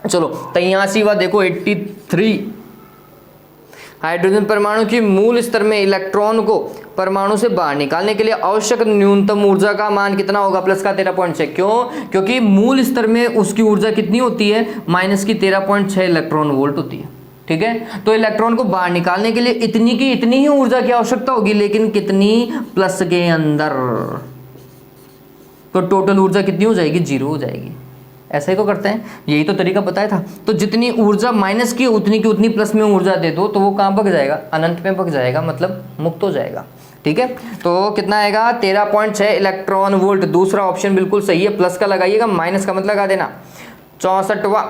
चलो 83वां देखो 83, हाइड्रोजन परमाणु की मूल स्तर में इलेक्ट्रॉन को परमाणु से बाहर निकालने के लिए आवश्यक न्यूनतम ऊर्जा का मान कितना होगा? प्लस का 13.6। क्यों? क्योंकि मूल स्तर में उसकी ऊर्जा कितनी होती है? -13.6 इलेक्ट्रॉन वोल्ट होती है। ठीक है, तो इलेक्ट्रॉन को बाहर निकालने के लिए इतनी की इतनी ही ऊर्जा की आवश्यकता होगी, लेकिन कितनी? प्लस के अंदर। तो टोटल ऊर्जा कितनी हो जाएगी? 0 हो जाएगी। ऐसा ही तो करते हैं, यही तो तरीका बताया था। तो जितनी ऊर्जा माइनस की उतनी प्लस में ऊर्जा दे दो तो वो कहाँ भग जाएगा? अनंत में भग जाएगा, मतलब मुक्त हो जाएगा। ठीक है, तो कितना आएगा? 13.6 इलेक्ट्रॉन वोल्ट। दूसरा ऑप्शन बिल्कुल सही है, प्लस का लगाइएगा, माइनस का मत लगा देना। 64वां,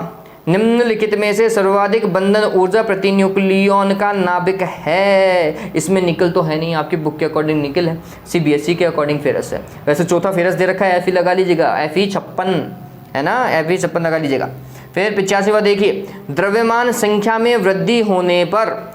निम्नलिखित में से सर्वाधिक बंधन ऊर्जा प्रति न्यूक्लियन का नाभिक है। इसमें निकल तो है नहीं, आपकी बुक के अकॉर्डिंग निकल है, CBSE के अकॉर्डिंग फेरस है। वैसे चौथा फेरस दे रखा है, Fe लगा लीजिएगा, Fe56 है ना, Fe56 लगा लीजिएगा। फिर 85वां देखिए, द्रव्यमान संख्या में वृद्धि होने पर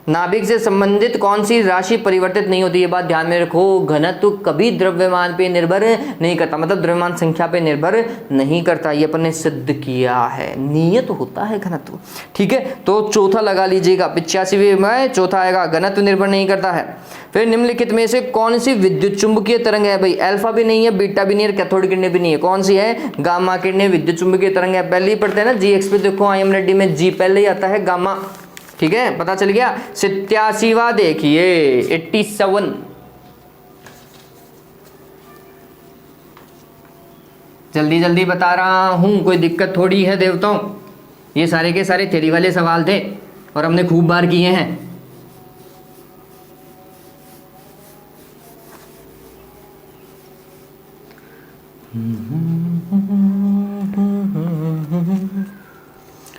नाभिक से संबंधित कौन सी राशि परिवर्तित नहीं होती? ये बात ध्यान में रखो, घनत्व कभी द्रव्यमान पे निर्भर नहीं करता, मतलब द्रव्यमान संख्या पे निर्भर नहीं करता, ये अपन ने सिद्ध किया है, नियत होता है घनत्व। ठीक है, तो चौथा लगा लीजिएगा, 85वें में चौथा आएगा, घनत्व निर्भर नहीं करता है। फिर निम्नलिखित में से कौन सी विद्युत चुंबकीय तरंग है? भाई अल्फा भी नहीं है, बीटा भी नहीं है, कैथोड किरणें भी नहीं है, कौन सी है? गामा किरणें विद्युत चुंबकीय तरंग है। पहले ही पढ़ते हैं ना जीएक्स पे, देखो आई एम रेडी में जी पहले ही आता है, गामा। ठीक है, पता चल गया। 87वां देखिए, 87, जल्दी जल्दी बता रहा हूं, कोई दिक्कत थोड़ी है देवताओं, ये सारे के सारे थ्योरी वाले सवाल थे और हमने खूब बार किए हैं।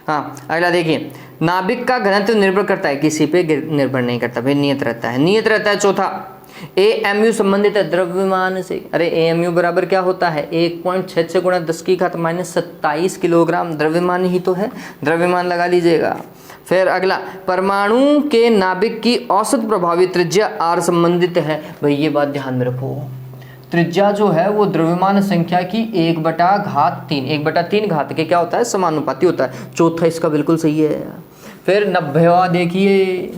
हाँ, अगला देखिए, नाभिक का घनत्व निर्भर करता है, किसी पे निर्भर नहीं करता भाई, नियत रहता है, नियत रहता है। चौथा, एएमयू संबंधित है द्रव्यमान से। अरे एएमयू बराबर क्या होता है? 1.66 गुणा 10⁻27 किलोग्राम, द्रव्यमान ही तो है, द्रव्यमान लगा लीजिएगा। फिर अगला, परमाणु के नाभिक की औसत प्रभावी त्रिज्या R संबंधित है। भाई ये बात ध्यान में रखो, त्रिज्या जो है वो द्रव्यमान संख्या की 1/3 घात के क्या होता है? समानुपाती होता है। चौथा इसका बिल्कुल सही है। फिर 90वां देखिए,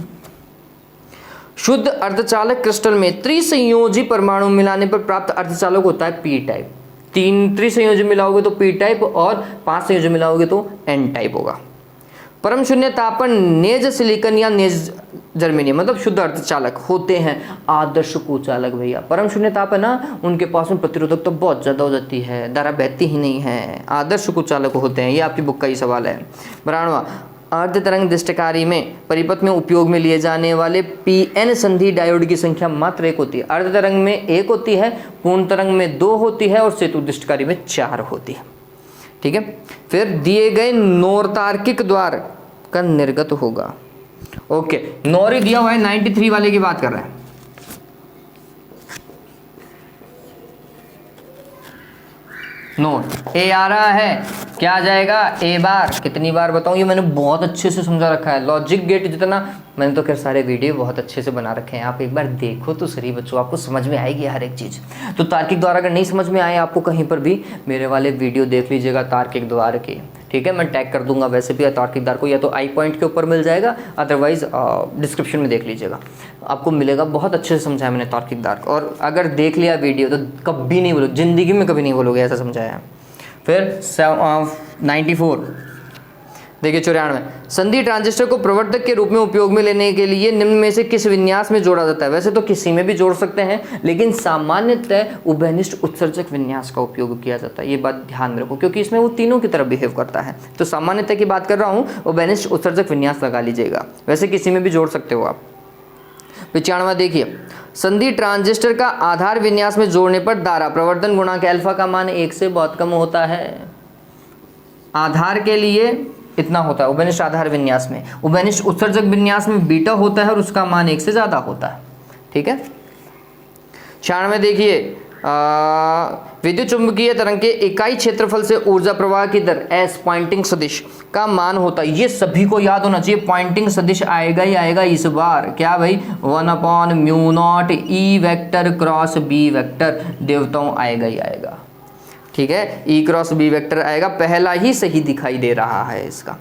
शुद्ध अर्धचालक क्रिस्टल में त्रिसंयोजी परमाणु मिलाने पर प्राप्त अर्धचालक होता है पी टाइप। 3 त्रिसंयोजी मिलाओगे तो पी टाइप और 5 संयोजी मिलाओगे तो एन टाइप होगा। परम शून्य तापन नेज सिलिकन या नेज जर्मेनियम, मतलब शुद्ध अर्धचालक होते हैं आदर्श कुचालक। भैया परम शून्य तापन ना, उनके पास में प्रतिरोधक तो बहुत ज़्यादा हो जाती है, धारा बहती ही नहीं है, आदर्श कुचालक होते हैं। ये आपकी बुक का ही सवाल है। 92वां, अर्ध तरंग दृष्टिकारी में परिपथ में उपयोग में लिए जाने वाले पीएन संधि डायोड की संख्या मात्र 1 होती है। अर्ध तरंग में 1 होती है, पूर्ण तरंग में 2 होती है और सेतु दृष्टिकारी में 4 होती है। ठीक है, फिर दिए गए नोरतार्किक द्वार का निर्गत होगा। ओके, नौरी दिया हुआ है, 93 वाले की बात कर रहे हैं। नोट ए आ रहा है, क्या आ जाएगा? ए बार। कितनी बार बताऊं, ये मैंने बहुत अच्छे से समझा रखा है। लॉजिक गेट जितना, मैंने तो खैर सारे वीडियो बहुत अच्छे से बना रखे हैं, आप एक बार देखो तो सही बच्चों, आपको समझ में आएगी हर एक चीज़। तो तार्किक द्वार अगर नहीं समझ में आए आपको कहीं पर भी, मेरे वाले वीडियो देख लीजिएगा तार्किक द्वार के। ठीक है, मैं टैग कर दूंगा वैसे भी तार्किक द्वार को, या तो आई पॉइंट के ऊपर मिल जाएगा, अदरवाइज डिस्क्रिप्शन में देख लीजिएगा, आपको मिलेगा। बहुत अच्छे से समझाया मैंने तार्किक द्वार को, और अगर देख लिया वीडियो तो कभी नहीं बोलो, जिंदगी में कभी नहीं बोलोगे ऐसा समझाया। फिर 94 देखिए, 94, संधि ट्रांजिस्टर को प्रवर्धक के रूप में उपयोग में लेने के लिए निम्न में से किस विन्यास में जोड़ा जाता है? वैसे तो किसी में भी जोड़ सकते हैं, लेकिन सामान्यतः उभयनिष्ठ उत्सर्जक विन्यास का उपयोग किया जाता है। ये बात ध्यान में रखो, क्योंकि इसमें वो तीनों की तरह बिहेव करता है। तो सामान्यतः की बात कर रहा हूँ, उभयनिष्ठ उत्सर्जक विन्यास लगा लीजिएगा, वैसे किसी में भी जोड़ सकते हो आप। 95 देखिए, संधि ट्रांजिस्टर का आधार विन्यास में जोड़ने पर धारा प्रवर्धन गुणांक अल्फा का मान 1 से बहुत कम होता है। आधार के लिए इतना होता है उभयनिष्ठ आधार विन्यास में, उभयनिष्ठ उत्सर्जक विन्यास में बीटा होता है और उसका मान 1 से ज़्यादा होता है। ठीक है, 96 देखिए, विद्युत चुंबकीय तरंग के इकाई क्षेत्रफल से ऊर्जा प्रवाह की दर एस पॉइंटिंग सदिश का मान होता है। ये सभी को याद होना चाहिए, पॉइंटिंग सदिश आएगा ही आएगा इस बार। क्या भाई? 1/μ0 E vector cross B vector, देवताओं आएगा ही आएगा। ठीक है, ई क्रॉस बी वेक्टर आएगा, पहला ही सही दिखाई दे रहा है इसका।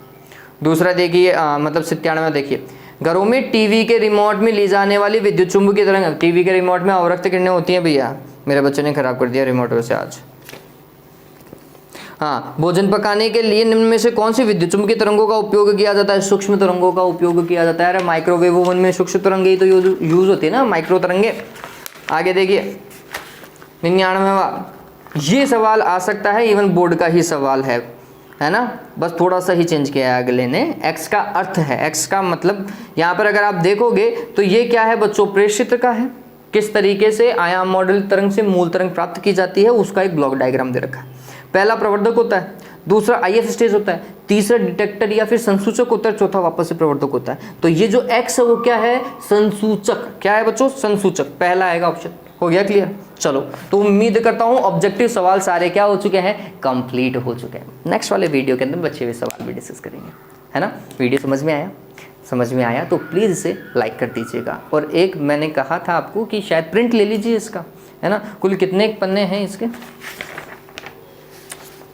दूसरा देखिए, मतलब 97 देखिए, घरों में टीवी के रिमोट में ली जाने वाली विद्युत चुंबकीय तरंग, टीवी के रिमोट में अवरक्त किरणें होती हैं भैया, मेरे बच्चे ने खराब कर दिया रिमोट से आज। हाँ, भोजन पकाने के लिए निम्न में से कौन सी विद्युत चुंबकीय तरंगों का उपयोग किया जाता है? सूक्ष्म तरंगों का उपयोग किया जाता है। अरे माइक्रोवेव ओवन में सूक्ष्म तरंगे ही तो यूज होती है ना, माइक्रो तरंगे। आगे देखिए, 99वां, ये सवाल आ सकता है, इवन बोर्ड का ही सवाल है ना, बस थोड़ा सा ही चेंज किया है अगले ने। एक्स का अर्थ है, एक्स का मतलब यहाँ पर अगर आप देखोगे तो ये क्या है बच्चों? प्रेषित्र का है। किस तरीके से आयाम मॉडल तरंग से मूल तरंग प्राप्त की जाती है उसका एक ब्लॉक डायग्राम दे रखा है। पहला प्रवर्धक होता है, दूसरा आईएफ स्टेज होता है, तीसरा डिटेक्टर या फिर संसूचक होता है, चौथा वापस से प्रवर्धक होता है। तो ये जो एक्स है वो क्या है? संसूचक। क्या है बच्चों? संसूचक। पहला आएगा ऑप्शन। हो गया क्लियर? चलो, तो उम्मीद करता हूँ ऑब्जेक्टिव सवाल सारे क्या हो चुके हैं? कंप्लीट हो चुके हैं। नेक्स्ट वाले वीडियो के अंदर बचे हुए सवाल भी डिस्कस करेंगे, है ना? वीडियो समझ में आया? समझ में आया तो प्लीज़ इसे लाइक कर दीजिएगा। और एक मैंने कहा था आपको कि शायद प्रिंट ले लीजिए इसका, है ना। कुल कितने पन्ने हैं इसके,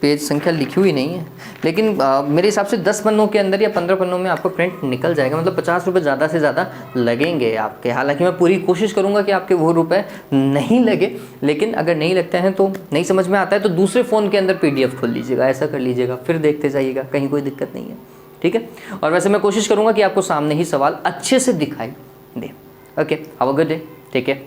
पेज संख्या लिखी हुई नहीं है, लेकिन मेरे हिसाब से 10 पन्नों के अंदर या 15 पन्नों में आपको प्रिंट निकल जाएगा। मतलब 50 रुपये ज़्यादा से ज़्यादा लगेंगे आपके। हालांकि मैं पूरी कोशिश करूंगा कि आपके वो रुपए नहीं लगे, लेकिन अगर नहीं लगते हैं तो नहीं समझ में आता है तो दूसरे फ़ोन के अंदर PDF खोल लीजिएगा, ऐसा कर लीजिएगा, फिर देखते जाइएगा, कहीं कोई दिक्कत नहीं है, ठीक है। और वैसे मैं कोशिश करूँगा कि आपको सामने ही सवाल अच्छे से दिखाई दे। Okay, have a good day, take care.